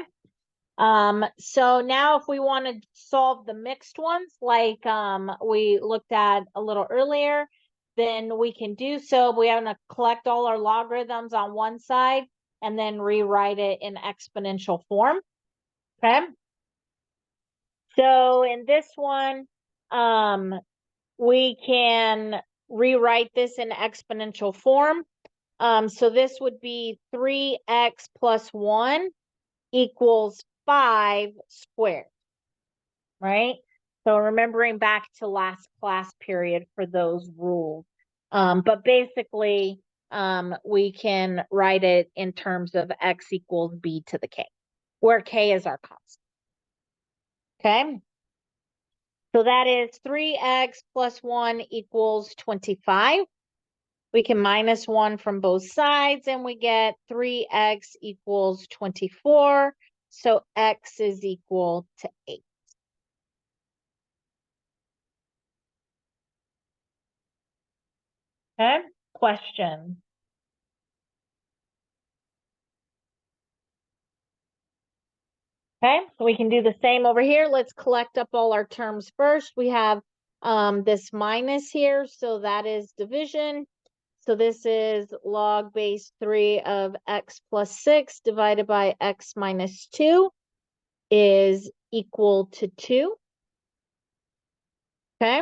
So now if we want to solve the mixed ones, like we looked at a little earlier, then we can do so. We have to collect all our logarithms on one side and then rewrite it in exponential form. Okay. So in this one, we can rewrite this in exponential form. So this would be 3x plus 1 equals 5 squared, right? So remembering back to last class period for those rules. But basically, we can write it in terms of x equals b to the k, where k is our constant. Okay? So that is 3x plus 1 equals 25. We can minus 1 from both sides, and we get 3x equals 24. So x is equal to 8. Okay, question. Okay, we can do the same over here. Let's collect up all our terms first. We have this minus here, so that is division. So this is log base 3 of x plus 6 divided by x minus 2 is equal to 2. Okay,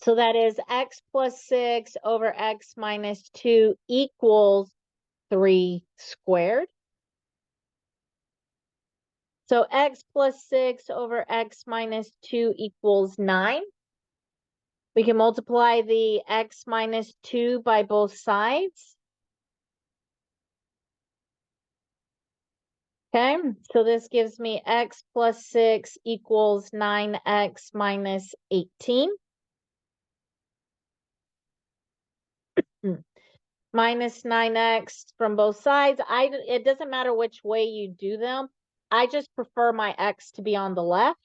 so that is x plus 6 over x minus 2 equals 3 squared. So x plus 6 over x minus 2 equals 9. We can multiply the x minus 2 by both sides. Okay, so this gives me x plus 6 equals 9x minus 18. Minus 9x from both sides. It doesn't matter which way you do them. I just prefer my x to be on the left.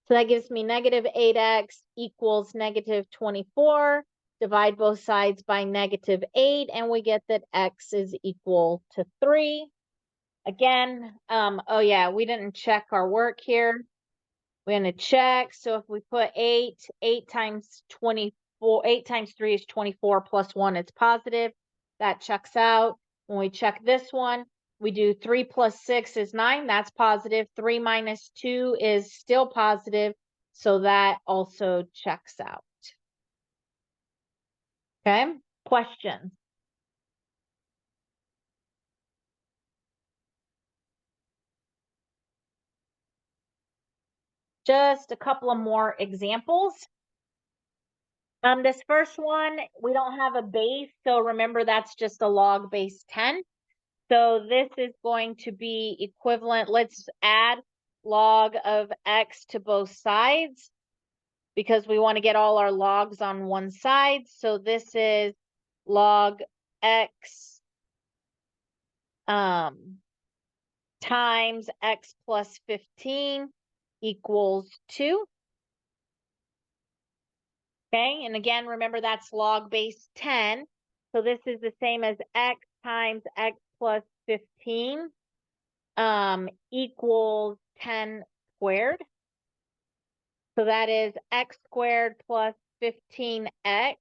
So that gives me negative 8x equals negative 24. Divide both sides by negative 8, and we get that x is equal to 3. Again, oh yeah, we didn't check our work here. We're going to check. So if we put 8 times 24, 8 times 3 is 24 plus 1, it's positive. That checks out. When we check this one, we do 3 plus 6 is 9. That's positive. 3 minus 2 is still positive. So that also checks out. Okay, question. Just a couple of more examples. This first one, we don't have a base. So remember, that's just a log base 10. So this is going to be equivalent. Let's add log of x to both sides because we want to get all our logs on one side. So this is log x times x plus 15 equals 2. Okay, and again, remember that's log base 10. So this is the same as x times x plus 15 equals 10 squared. So that is x squared plus 15x.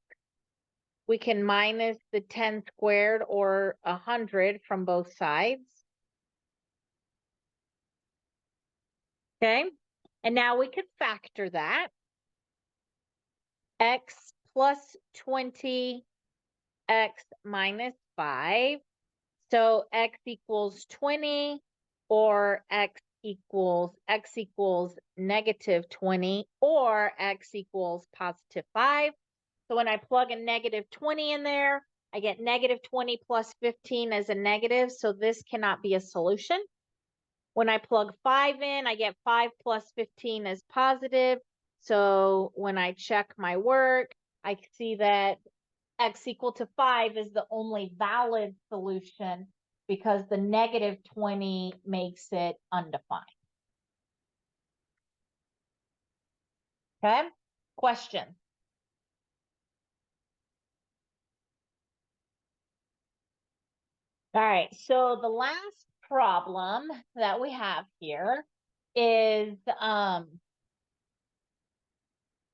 We can minus the 10 squared or 100 from both sides. Okay, and now we could factor that. X plus 20, x minus 5. So x equals 20 or x equals negative 20 or x equals positive 5. So when I plug a negative 20 in there, I get negative 20 plus 15 as a negative. So this cannot be a solution. When I plug 5 in, I get 5 plus 15 as positive. So when I check my work, I see that x equal to 5 is the only valid solution because the negative 20 makes it undefined. Okay, question. All right, so the last problem that we have here is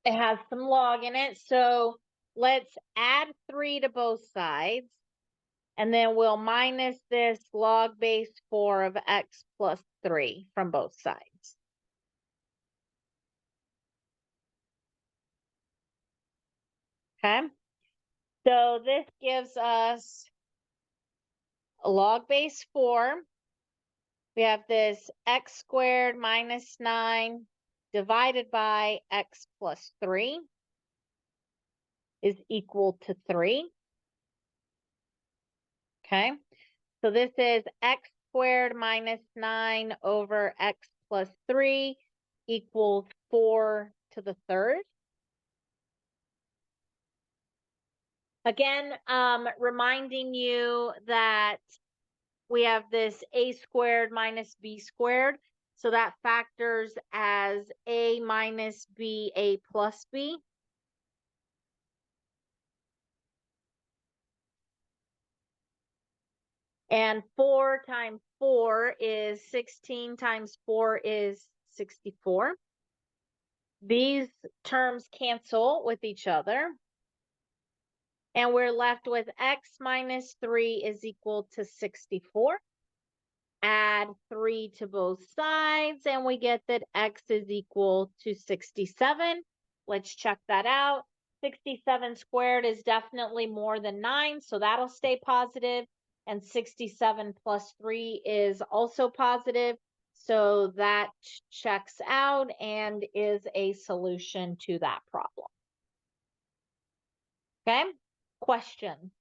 it has some log in it. So let's add 3 to both sides. And then we'll minus this log base 4 of x plus 3 from both sides. Okay, so this gives us a log base 4. We have this x squared minus 9 divided by x plus 3 is equal to 3. Okay, so this is x squared minus 9 over x plus 3 equals 4 to the third. Again, reminding you that we have this a squared minus b squared. So that factors as a minus b, a plus b. And 4 times 4 is 16 times 4 is 64. These terms cancel with each other. And we're left with x minus 3 is equal to 64. Add 3 to both sides, and we get that x is equal to 67. Let's check that out. 67 squared is definitely more than 9, so that'll stay positive. And 67 plus 3 is also positive, so that checks out and is a solution to that problem. Okay, question.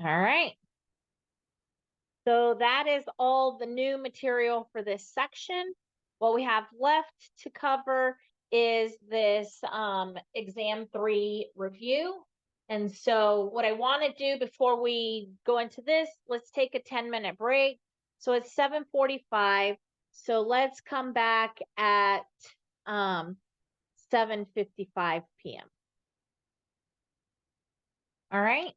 All right. So that is all the new material for this section. What we have left to cover is this exam 3 review. And so what I want to do before we go into this, let's take a 10-minute break. So it's 7:45. So let's come back at 7:55 p.m. All right.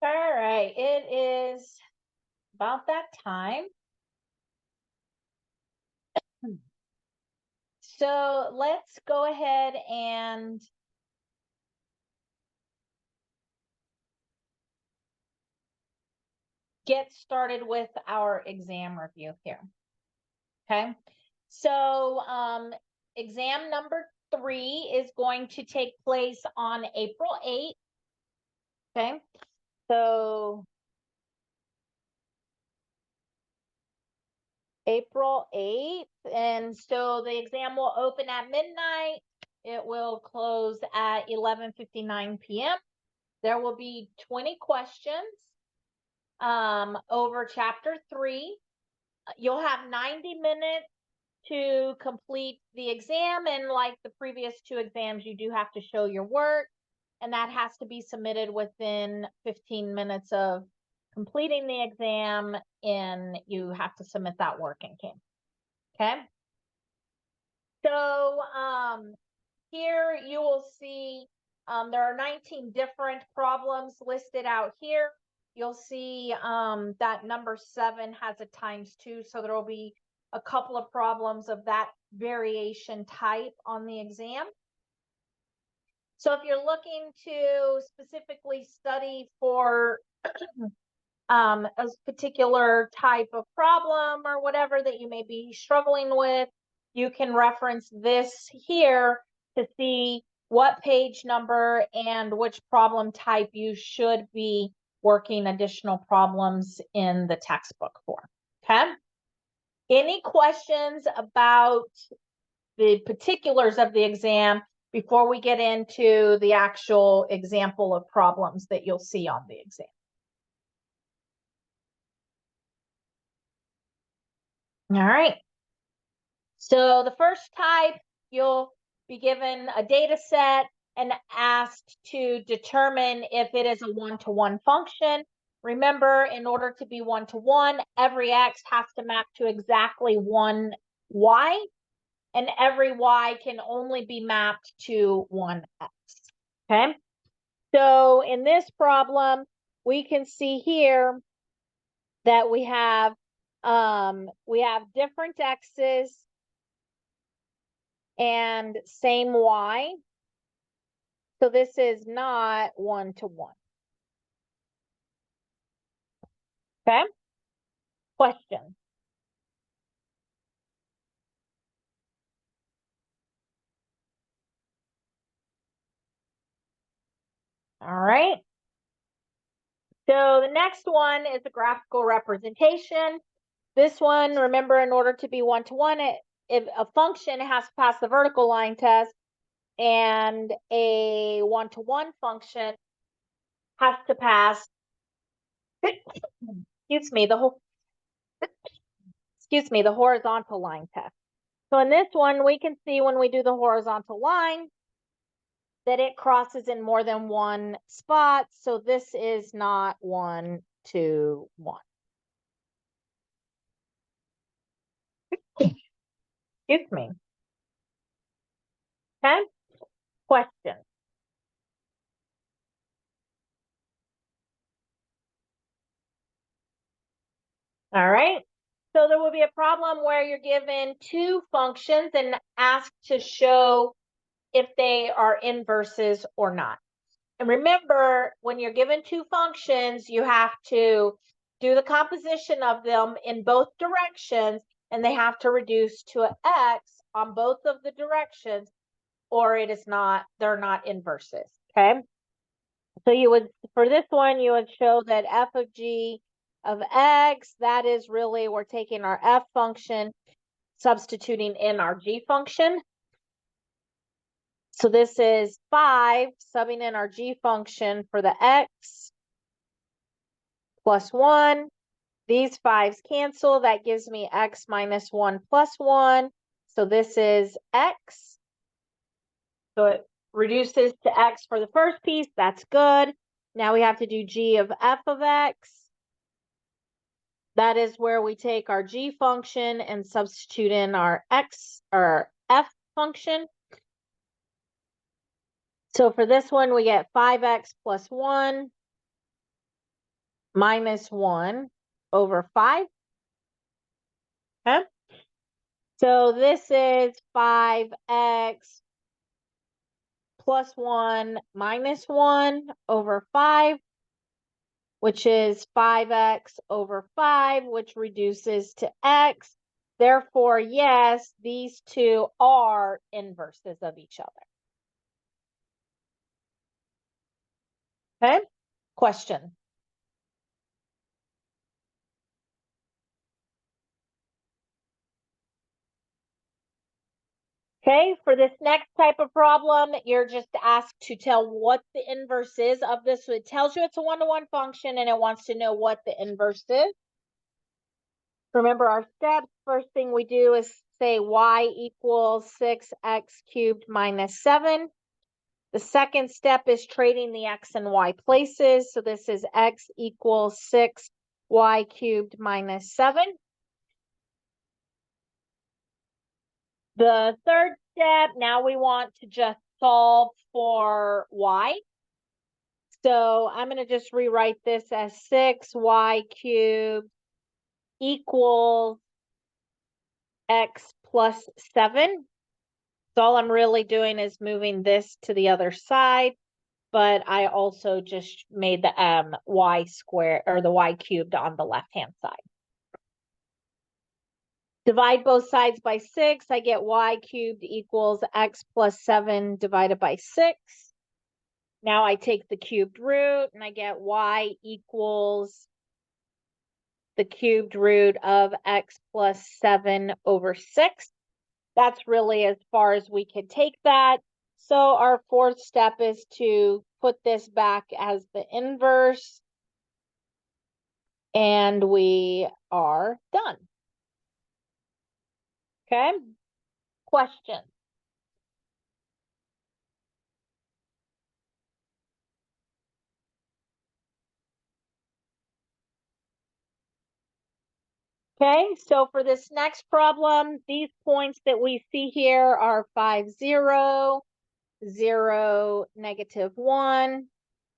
All right, it is about that time. So let's go ahead and get started with our exam review here. Okay, so exam number 3 is going to take place on April 8th. Okay, so April 8th, and so the exam will open at midnight. It will close at 11:59 p.m. There will be 20 questions over chapter 3. You'll have 90 minutes to complete the exam, and like the previous 2 exams, you do have to show your work, and that has to be submitted within 15 minutes of completing the exam, and you have to submit that work in Canvas. Okay. So here you will see there are 19 different problems listed out here. You'll see that number 7 has a ×2, so there will be a couple of problems of that variation type on the exam. So if you're looking to specifically study for a particular type of problem or whatever that you may be struggling with, you can reference this here to see what page number and which problem type you should be working additional problems in the textbook for. Okay. Any questions about the particulars of the exam before we get into the actual example of problems that you'll see on the exam? All right. So the first type, you'll be given a data set and asked to determine if it is a one-to-one function. Remember, in order to be one-to-one, every x has to map to exactly one y, and every y can only be mapped to one x. Okay. So in this problem, we can see here that we have different x's and same y. So this is not one-to-one. Okay. Question. All right. So the next one is a graphical representation. This one, remember, in order to be one-to-one, if a function has to pass the vertical line test, and a one-to-one function has to pass, excuse me, the horizontal line test. So in this one, we can see when we do the horizontal line that it crosses in more than one spot. So this is not 1, 2, 1. Excuse me. Okay. Question. All right. So there will be a problem where you're given 2 functions and asked to show if they are inverses or not. And remember, when you're given 2 functions, you have to do the composition of them in both directions, and they have to reduce to an x on both of the directions, or they're not inverses. Okay. So you would, for this one, you would show that f of g of x, that is really, we're taking our f function, substituting in our g function. So this is 5, subbing in our g function for the x, plus 1. These 5s cancel. That gives me x minus 1 plus 1. So this is x. So it reduces to x for the first piece. That's good. Now we have to do g of f of x. That is where we take our g function and substitute in our x or f function. So for this one, we get 5x plus 1 minus 1 over 5. Okay. So this is 5x plus 1 minus 1 over 5, which is 5x over 5, which reduces to x. Therefore, yes, these two are inverses of each other. Okay, question. Okay, for this next type of problem, you're just asked to tell what the inverse is of this. So it tells you it's a one-to-one function and it wants to know what the inverse is. Remember our steps. First thing we do is say y equals 6x cubed minus 7. The second step is trading the x and y places. So this is x equals 6y cubed minus 7. The third step, now we want to just solve for y. So I'm going to just rewrite this as 6y cubed equals x plus 7. So all I'm really doing is moving this to the other side, but I also just made the y squared or the y cubed on the left-hand side. Divide both sides by 6. I get y cubed equals x plus 7 divided by 6. Now I take the cubed root and I get y equals the cubed root of x plus 7 over 6. That's really as far as we could take that. So our fourth step is to put this back as the inverse. And we are done. Okay, question. Okay, so for this next problem, these points that we see here are 5, 0, 0, -1,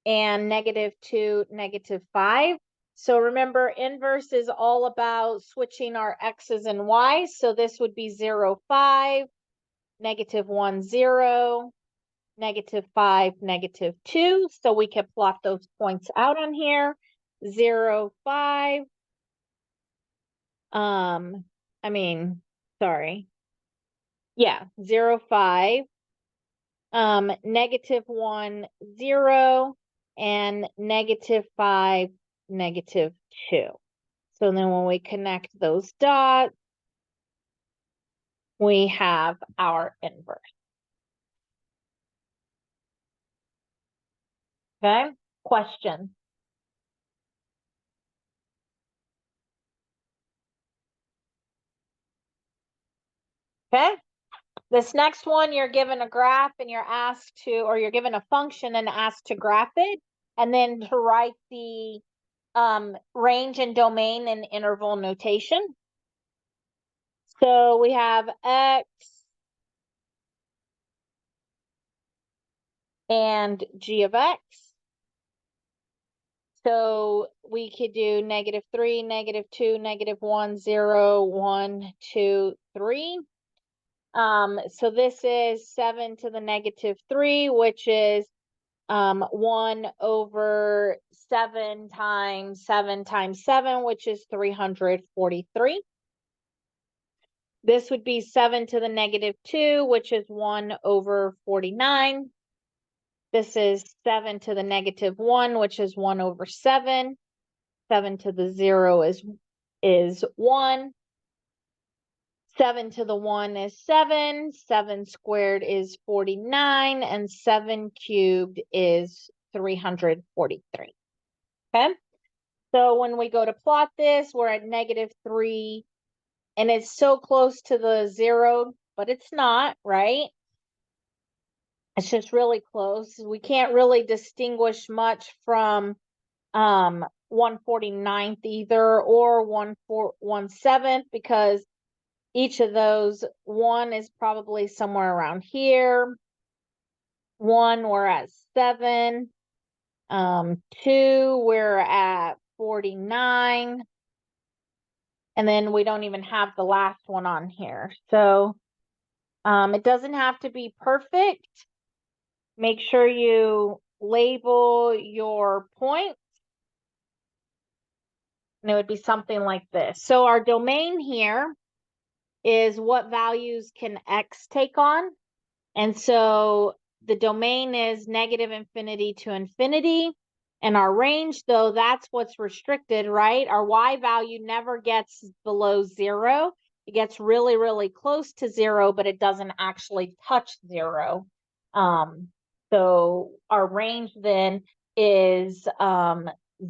and -2, -5. So remember, inverse is all about switching our x's and y's. So this would be 0, 5, -1, 0, -5, -2. So we can plot those points out on here. 0, 5. Sorry. Yeah, 0, 5. -1, 0, and -5, -2. So then when we connect those dots, we have our inverse. Okay, question. Okay, this next one, you're given a graph and you're asked to, or you're given a function and asked to graph it, and then to write the range and domain in interval notation. So we have x and g of x. So we could do -3, -2, -1, 0, 1, 2, 3. So this is 7 to the -3, which is 1 over 7 times 7 times 7, which is 343. This would be 7 to the -2, which is 1 over 49. This is 7 to the -1, which is 1 over 7. 7 to the 0 is 1. 7 to the 1 is 7. 7 squared is 49. And 7 cubed is 343. Okay? So when we go to plot this, we're at -3. And it's so close to the 0, but it's not, right? It's just really close. We can't really distinguish much from 1/49th either, or 1/7, because each of those, 1 is probably somewhere around here. 1, we're at 7. 2, we're at 49. And then we don't even have the last one on here. So it doesn't have to be perfect. Make sure you label your points. And it would be something like this. So our domain here is what values can x take on. And so the domain is negative infinity to infinity. And our range, though, that's what's restricted, right? Our y value never gets below 0. It gets really, really close to 0, but it doesn't actually touch 0. So our range then is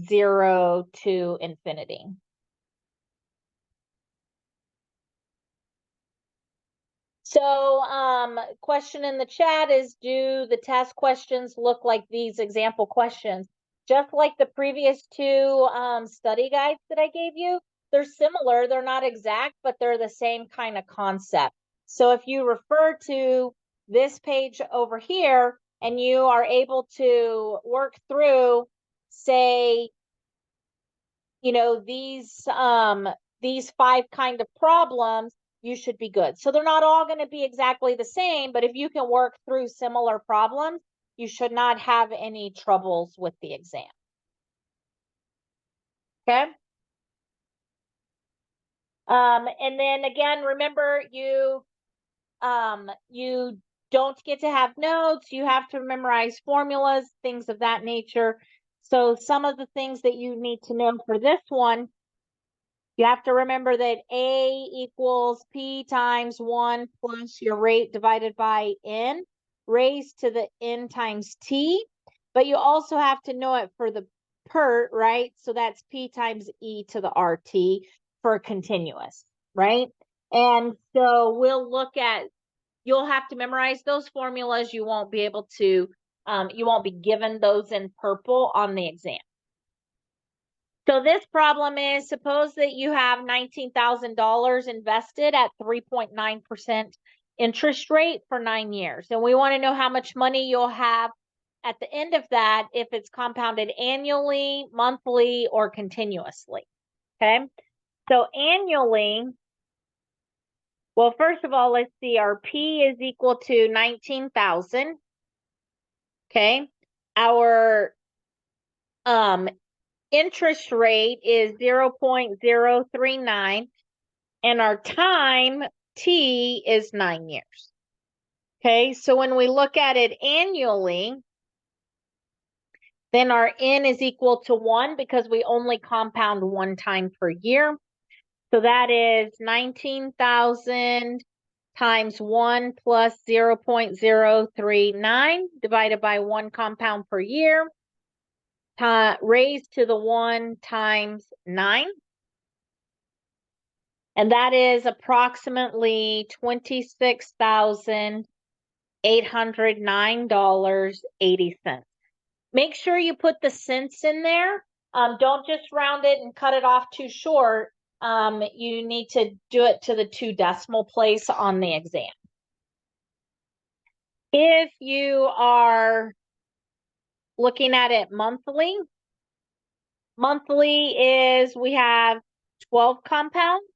0 to infinity. So question in the chat is, do the test questions look like these example questions? Just like the previous two study guides that I gave you, they're similar. They're not exact, but they're the same kind of concept. So if you refer to this page over here and you are able to work through, say, you know, these 5 kind of problems, you should be good. So they're not all going to be exactly the same, but if you can work through similar problems, you should not have any troubles with the exam. Okay. And then again, remember you don't get to have notes. You have to memorize formulas, things of that nature. So some of the things that you need to know for this one, you have to remember that A equals P times 1 plus your rate divided by N raised to the N times T. But you also have to know it for the PERT, right? So that's P times E to the RT for continuous, right? And so we'll look at, you'll have to memorize those formulas. You won't be able to, you won't be given those in purple on the exam. So this problem is, suppose that you have $19,000 invested at 3.9% interest rate for 9 years. And we want to know how much money you'll have at the end of that, if it's compounded annually, monthly, or continuously. Okay. So annually, well, first of all, let's see, our P is equal to 19,000. Okay. Our interest rate is 0.039, and our time T is 9 years. Okay, so when we look at it annually, then our N is equal to 1 because we only compound 1 time per year. So that is 19,000 times 1 plus 0.039 divided by 1 compound per year, raised to the 1 times 9. And that is approximately $26,809.80. Make sure you put the cents in there. Don't just round it and cut it off too short. You need to do it to the 2 decimal place on the exam. If you are looking at it monthly, is we have 12 compounds,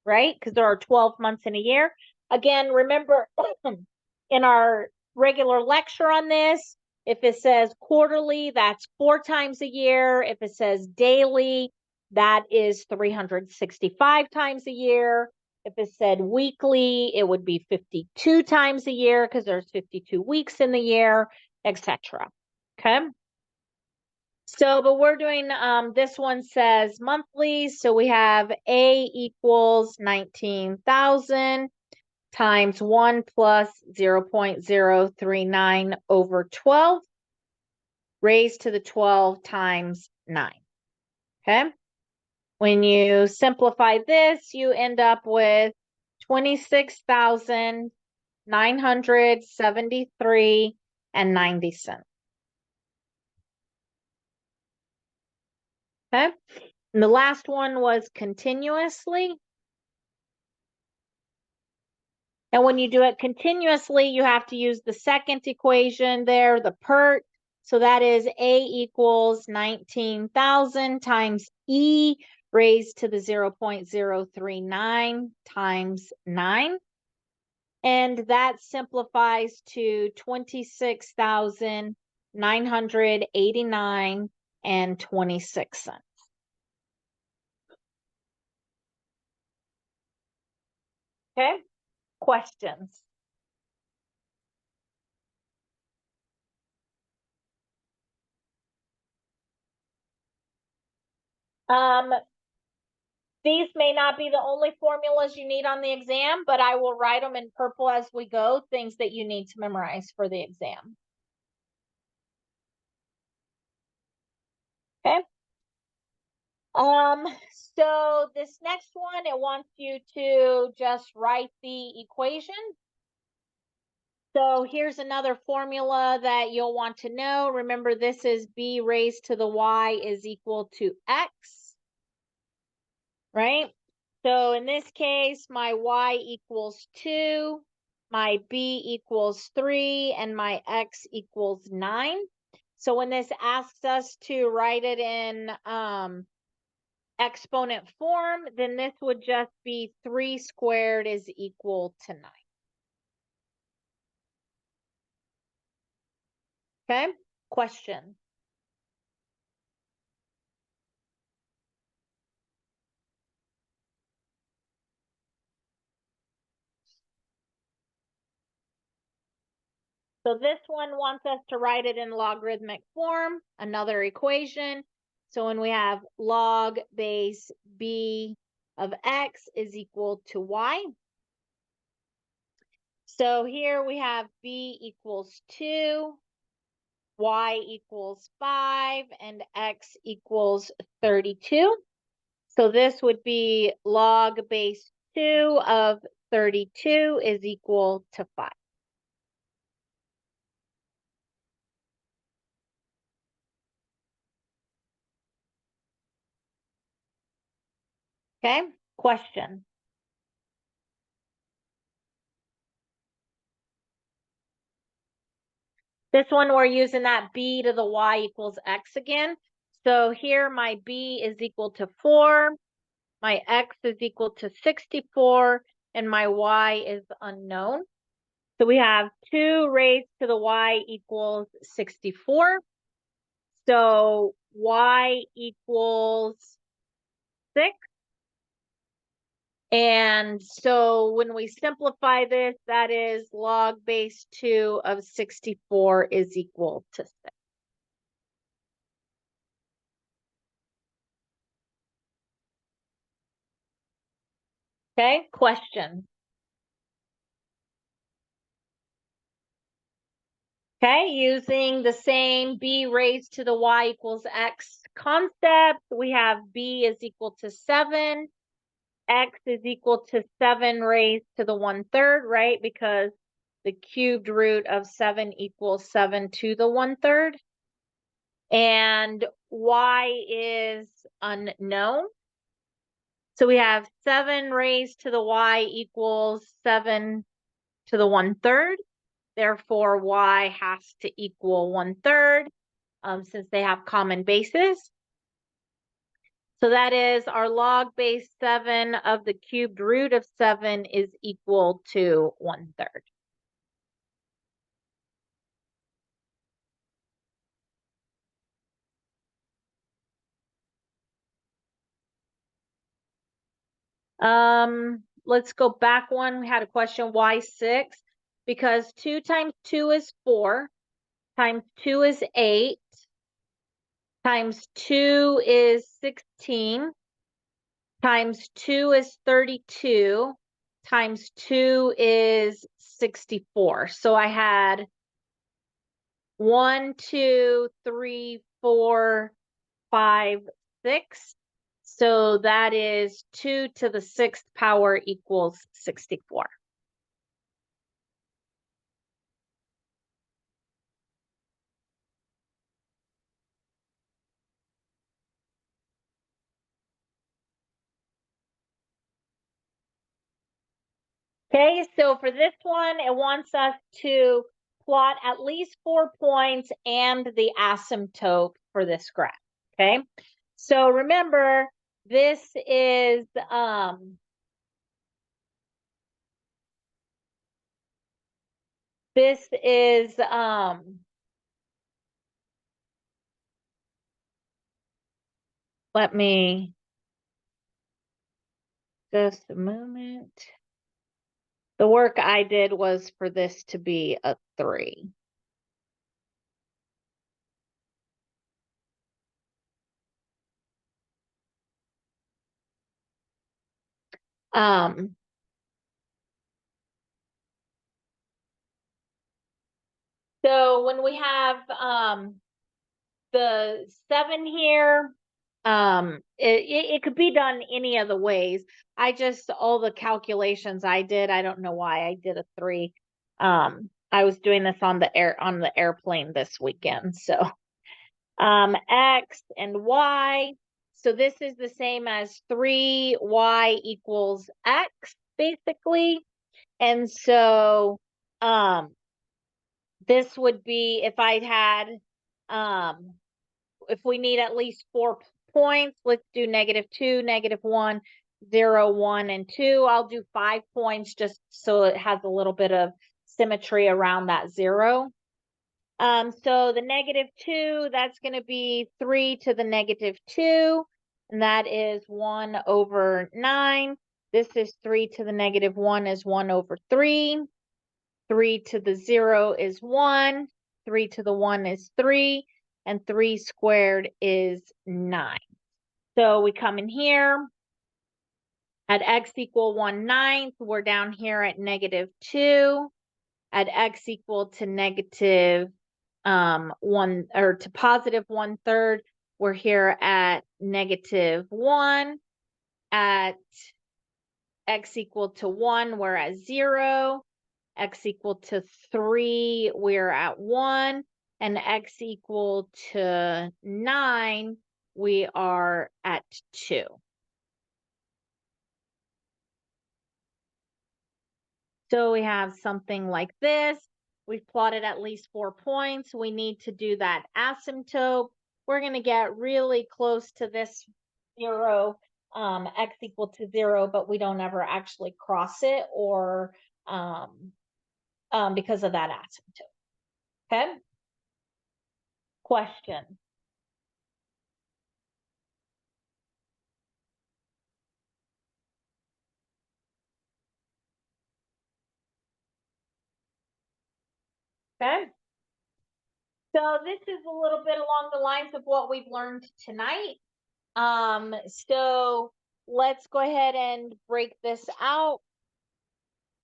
right? Because there are 12 months in a year. Again, remember in our regular lecture on this, if it says quarterly, that's 4 times a year. If it says daily, that is 365 times a year. If it said weekly, it would be 52 times a year because there's 52 weeks in the year, etc. Okay. So, but we're doing, this one says monthly. So we have A equals 19,000 times 1 plus 0.039 over 12 raised to the 12 times 9. Okay. When you simplify this, you end up with 26,973.90. Okay. And the last one was continuously. And when you do it continuously, you have to use the second equation there, the PERT. So that is A equals 19,000 times E raised to the 0.039 times 9. And that simplifies to 26,989 and 26 cents. Okay, questions? These may not be the only formulas you need on the exam, but I will write them in purple as we go, things that you need to memorize for the exam. Okay. So this next one, it wants you to just write the equation. So here's another formula that you'll want to know. Remember, this is b raised to the y is equal to x, right? So in this case, my y equals 2, my b equals 3, and my x equals 9. So when this asks us to write it in exponent form, then this would just be 3 squared is equal to 9. Okay, question. So this one wants us to write it in logarithmic form, another equation. So when we have log base b of x is equal to y. So here we have b equals 2, y equals 5, and x equals 32. So this would be log base 2 of 32 is equal to 5. Okay, question. This one, we're using that b to the y equals x again. So here my b is equal to 4, my x is equal to 64, and my y is unknown. So we have 2 raised to the y equals 64. So y equals 6. And so when we simplify this, that is log base 2 of 64 is equal to 6. Okay, question. Okay, using the same b raised to the y equals x concept, we have b is equal to 7, x is equal to 7 raised to the 1/3, right? Because the cubed root of 7 equals 7 to the 1/3. And y is unknown. So we have 7 raised to the y equals 7 to the 1/3. Therefore, y has to equal 1/3 since they have common bases. So that is our log base 7 of the cubed root of 7 is equal to 1/3. Let's go back one. We had a question, why 6? Because 2 times 2 is 4, times 2 is 8, times 2 is 16, times 2 is 32, times 2 is 64. So I had 1, 2, 3, 4, 5, 6. So that is 2 to the 6th power equals 64. Okay, so for this one, it wants us to plot at least 4 points and the asymptote for this graph, okay? So remember, this is let me just a moment. The work I did was for this to be a 3. So when we have the 7 here, it could be done any of the ways. All the calculations I did, I don't know why I did a 3. I was doing this on the airplane this weekend. So X and Y. So this is the same as 3y equals X, basically. And so this would be if I'd had, if we need at least 4 points, let's do -2, -1, 0, 1, and 2. I'll do 5 points just so it has a little bit of symmetry around that 0. So the -2, that's going to be 3 to the -2, and that is 1/9. This is 3 to the -1 is 1/3. 3 to the 0 is 1. 3 to the 1 is 3. And 3 squared is 9. So we come in here at x equal 1/9. We're down here at -2. At x equal to negative 1 or to positive 1/3, we're here at -1. At x equal to 1, we're at 0. X equal to 3, we're at 1. And x equal to 9, we are at 2. So we have something like this. We've plotted at least 4 points. We need to do that asymptote. We're going to get really close to this 0, x equal to 0, but we don't ever actually cross it or because of that asymptote. Okay? Question. Okay? So this is a little bit along the lines of what we've learned tonight. So let's go ahead and break this out.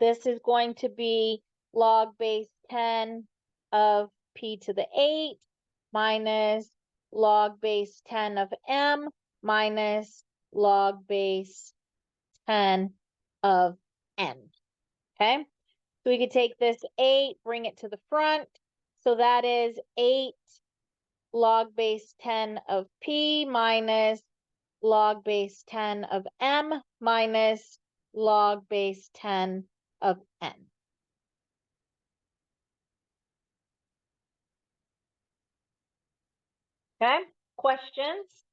This is going to be log base 10 of p to the 8 minus log base 10 of m minus log base 10 of n. Okay, so we could take this 8, bring it to the front. So that is 8 log base 10 of p minus log base 10 of m minus log base 10 of n. Okay, questions?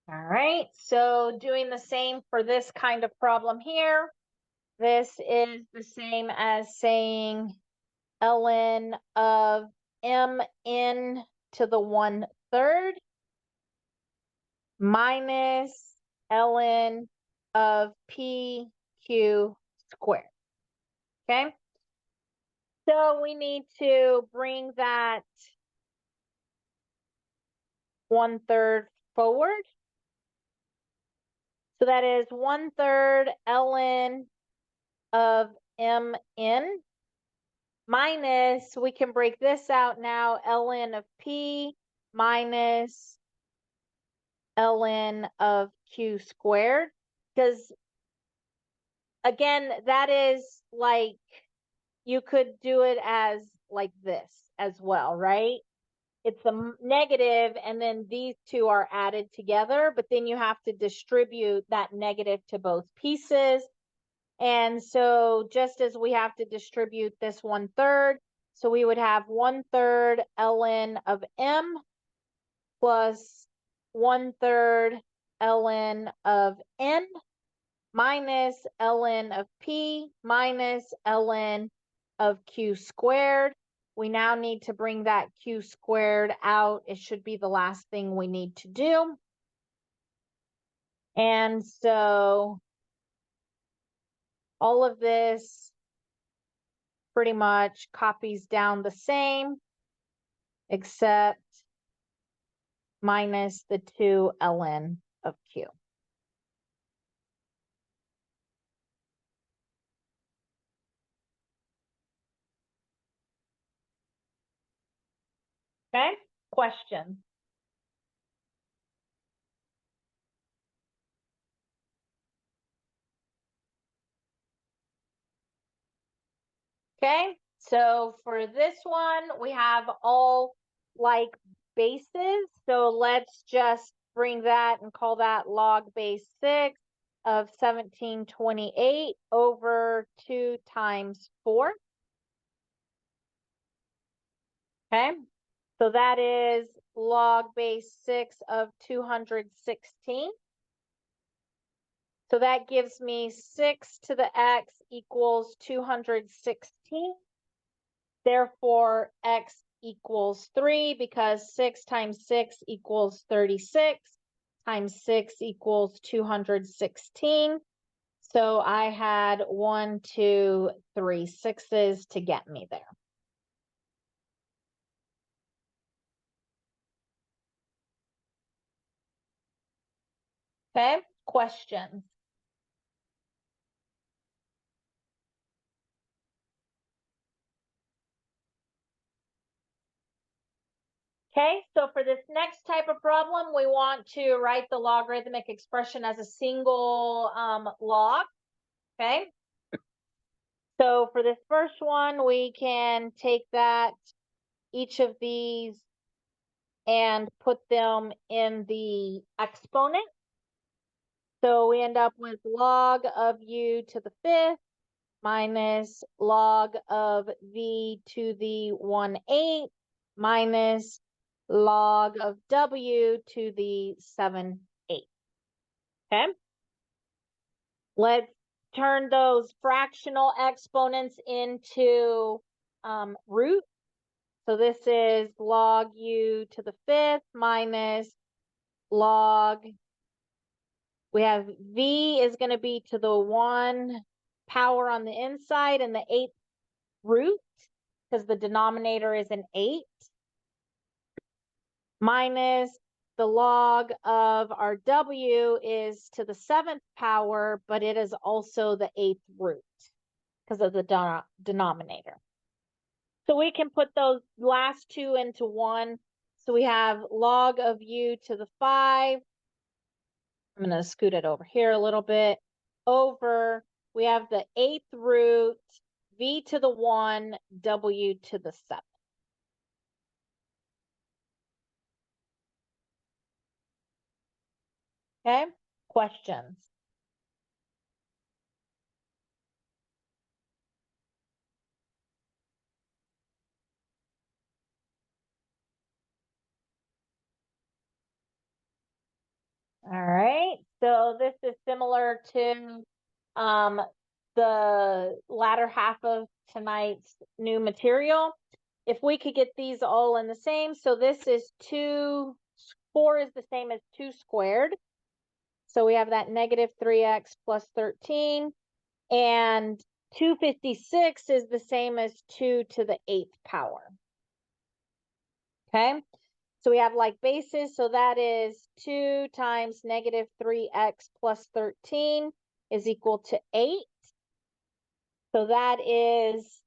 All right, so doing the same for this kind of problem here. This is the same as saying ln of mn to the 1/3 minus ln of pq squared. Okay, so we need to bring that 1/3 forward. So that is 1/3 ln of mn minus, we can break this out now, ln of p minus ln of q squared. Because again, that is like, you could do it as like this as well, right? it's the negative, and then these two are added together, but then you have to distribute that negative to both pieces. And so just as we have to distribute this 1/3, so we would have 1/3 ln of m plus 1/3 ln of n minus ln of p minus ln of q squared. We now need to bring that q squared out. It should be the last thing we need to do. And so all of this pretty much copies down the same, except minus the 2 ln of q. Okay, question. Okay, so for this one, we have all like bases. So let's just bring that and call that log base 6 of 1728 over 2 times 4. Okay, so that is log base 6 of 216. So that gives me 6 to the x equals 216. Therefore, x equals 3 because 6 times 6 equals 36 times 6 equals 216. So I had 1, 2, 3 sixes to get me there. Okay, questions? Okay, so for this next type of problem, we want to write the logarithmic expression as a single log. Okay, so for this first one, we can take that, each of these, and put them in the exponent. So we end up with log of u to the 5th minus log of v to the 1/8 minus log of w to the 7/8. Okay. Let's turn those fractional exponents into root. So this is log u to the 5th minus log, we have v is going to be to the 1 power on the inside and the 8th root, because the denominator is an 8, minus the log of our w is to the 7th power, but it is also the 8th root because of the denominator. So we can put those last two into one. So we have log of u to the 5. I'm going to scoot it over here a little bit. Over, we have the 8th root, v to the 1, w to the 7. Okay, questions? All right, so this is similar to the latter half of tonight's new material. If we could get these all in the same, so this is 4 is the same as 2 squared. So we have that negative 3x plus 13, and 256 is the same as 2 to the 8th power. Okay, so we have like bases, so that is 2 times negative 3x plus 13 is equal to 8. So that is,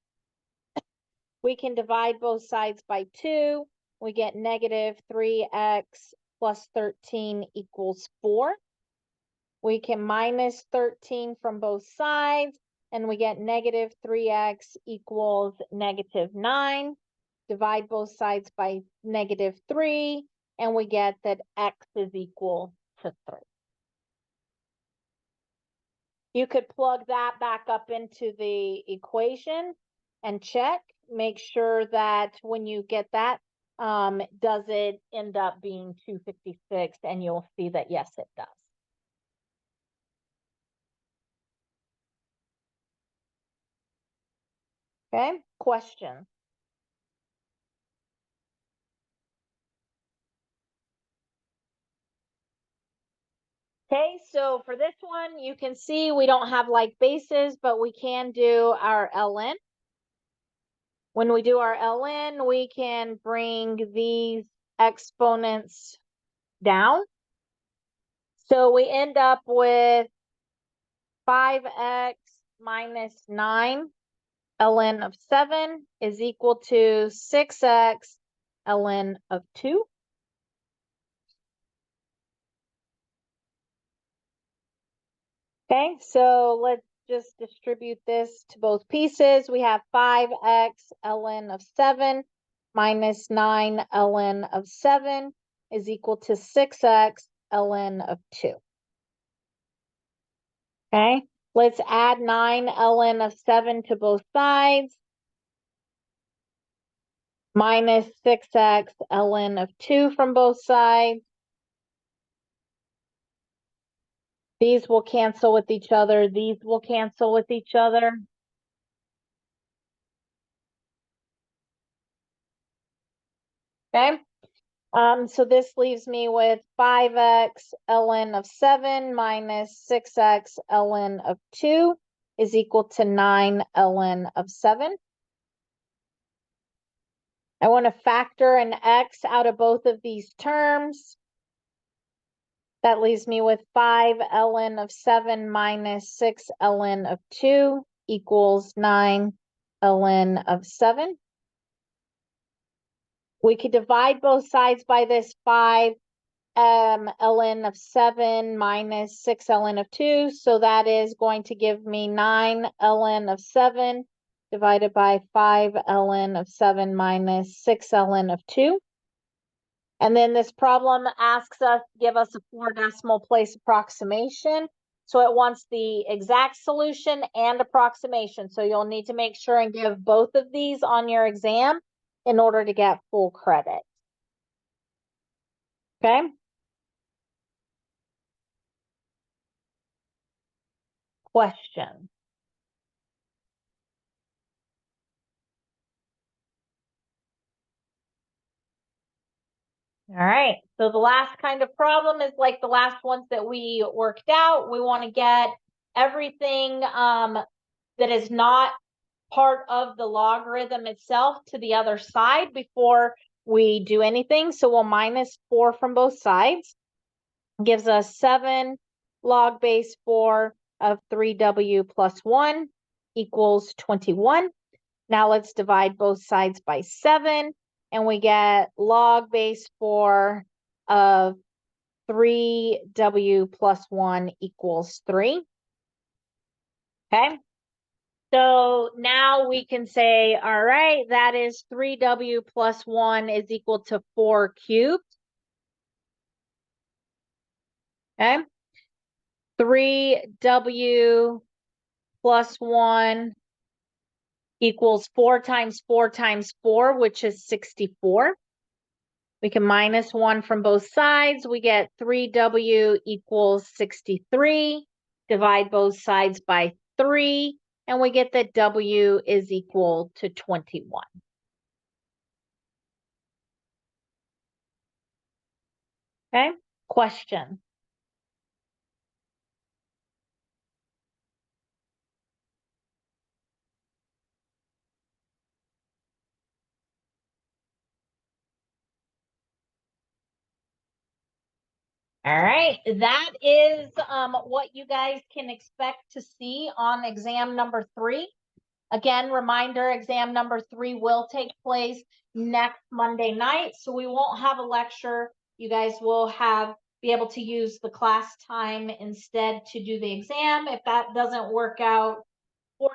we can divide both sides by 2. We get negative 3x plus 13 equals 4. We can minus 13 from both sides, and we get negative 3x equals negative 9. divide both sides by -3, and we get that x is equal to 3. You could plug that back up into the equation and check, make sure that when you get that, does it end up being 256? And you'll see that yes, it does. Okay, question. Okay, so for this one, you can see we don't have like bases, but we can do our ln. When we do our ln, we can bring these exponents down. So we end up with 5x minus 9 ln of 7 is equal to 6x ln of 2. Okay, so let's just distribute this to both pieces. We have 5x ln of 7 minus 9 ln of 7 is equal to 6x ln of 2. Okay, let's add 9 ln of 7 to both sides. Minus 6x ln of 2 from both sides. These will cancel with each other. These will cancel with each other. Okay. So this leaves me with 5x ln of 7 minus 6x ln of 2 is equal to 9 ln of 7. I want to factor an x out of both of these terms. That leaves me with 5 ln of 7 minus 6 ln of 2 equals 9 ln of 7. We could divide both sides by this 5 ln of 7 minus 6 ln of 2. So that is going to give me 9 ln of 7 divided by 5 ln of 7 minus 6 ln of 2. And then this problem asks us to give us a 4 decimal place approximation. So it wants the exact solution and approximation. So you'll need to make sure and give both of these on your exam in order to get full credit. Okay. Question. All right, so the last kind of problem is like the last ones that we worked out. We want to get everything that is not part of the logarithm itself to the other side before we do anything. So we'll minus 4 from both sides. Gives us 7 log base 4 of 3w plus 1 equals 21. Now let's divide both sides by 7. And we get log base 4 of 3w plus 1 equals 3. Okay. So now we can say, all right, that is 3w plus 1 is equal to 4 cubed. Okay. 3w plus 1 equals 4 times 4 times 4, which is 64. We can minus 1 from both sides. We get 3w equals 63. Divide both sides by 3. And we get that w is equal to 21. Okay, question. All right, that is what you guys can expect to see on exam number 3. Again, reminder, exam number 3 will take place next Monday night. So we won't have a lecture. You guys will be able to use the class time instead to do the exam. If that doesn't work out for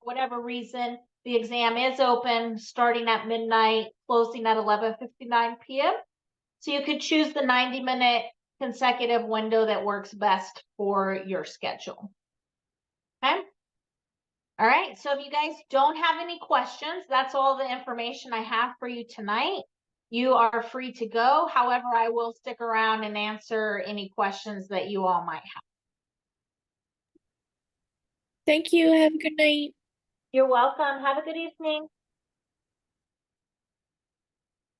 whatever reason, The exam is open, starting at midnight, closing at 11:59 p.m. So you could choose the 90-minute consecutive window that works best for your schedule. Okay? All right, so if you guys don't have any questions, that's all the information I have for you tonight. You are free to go. However, I will stick around and answer any questions that you all might have. Thank you. Have a good night. You're welcome. Have a good evening.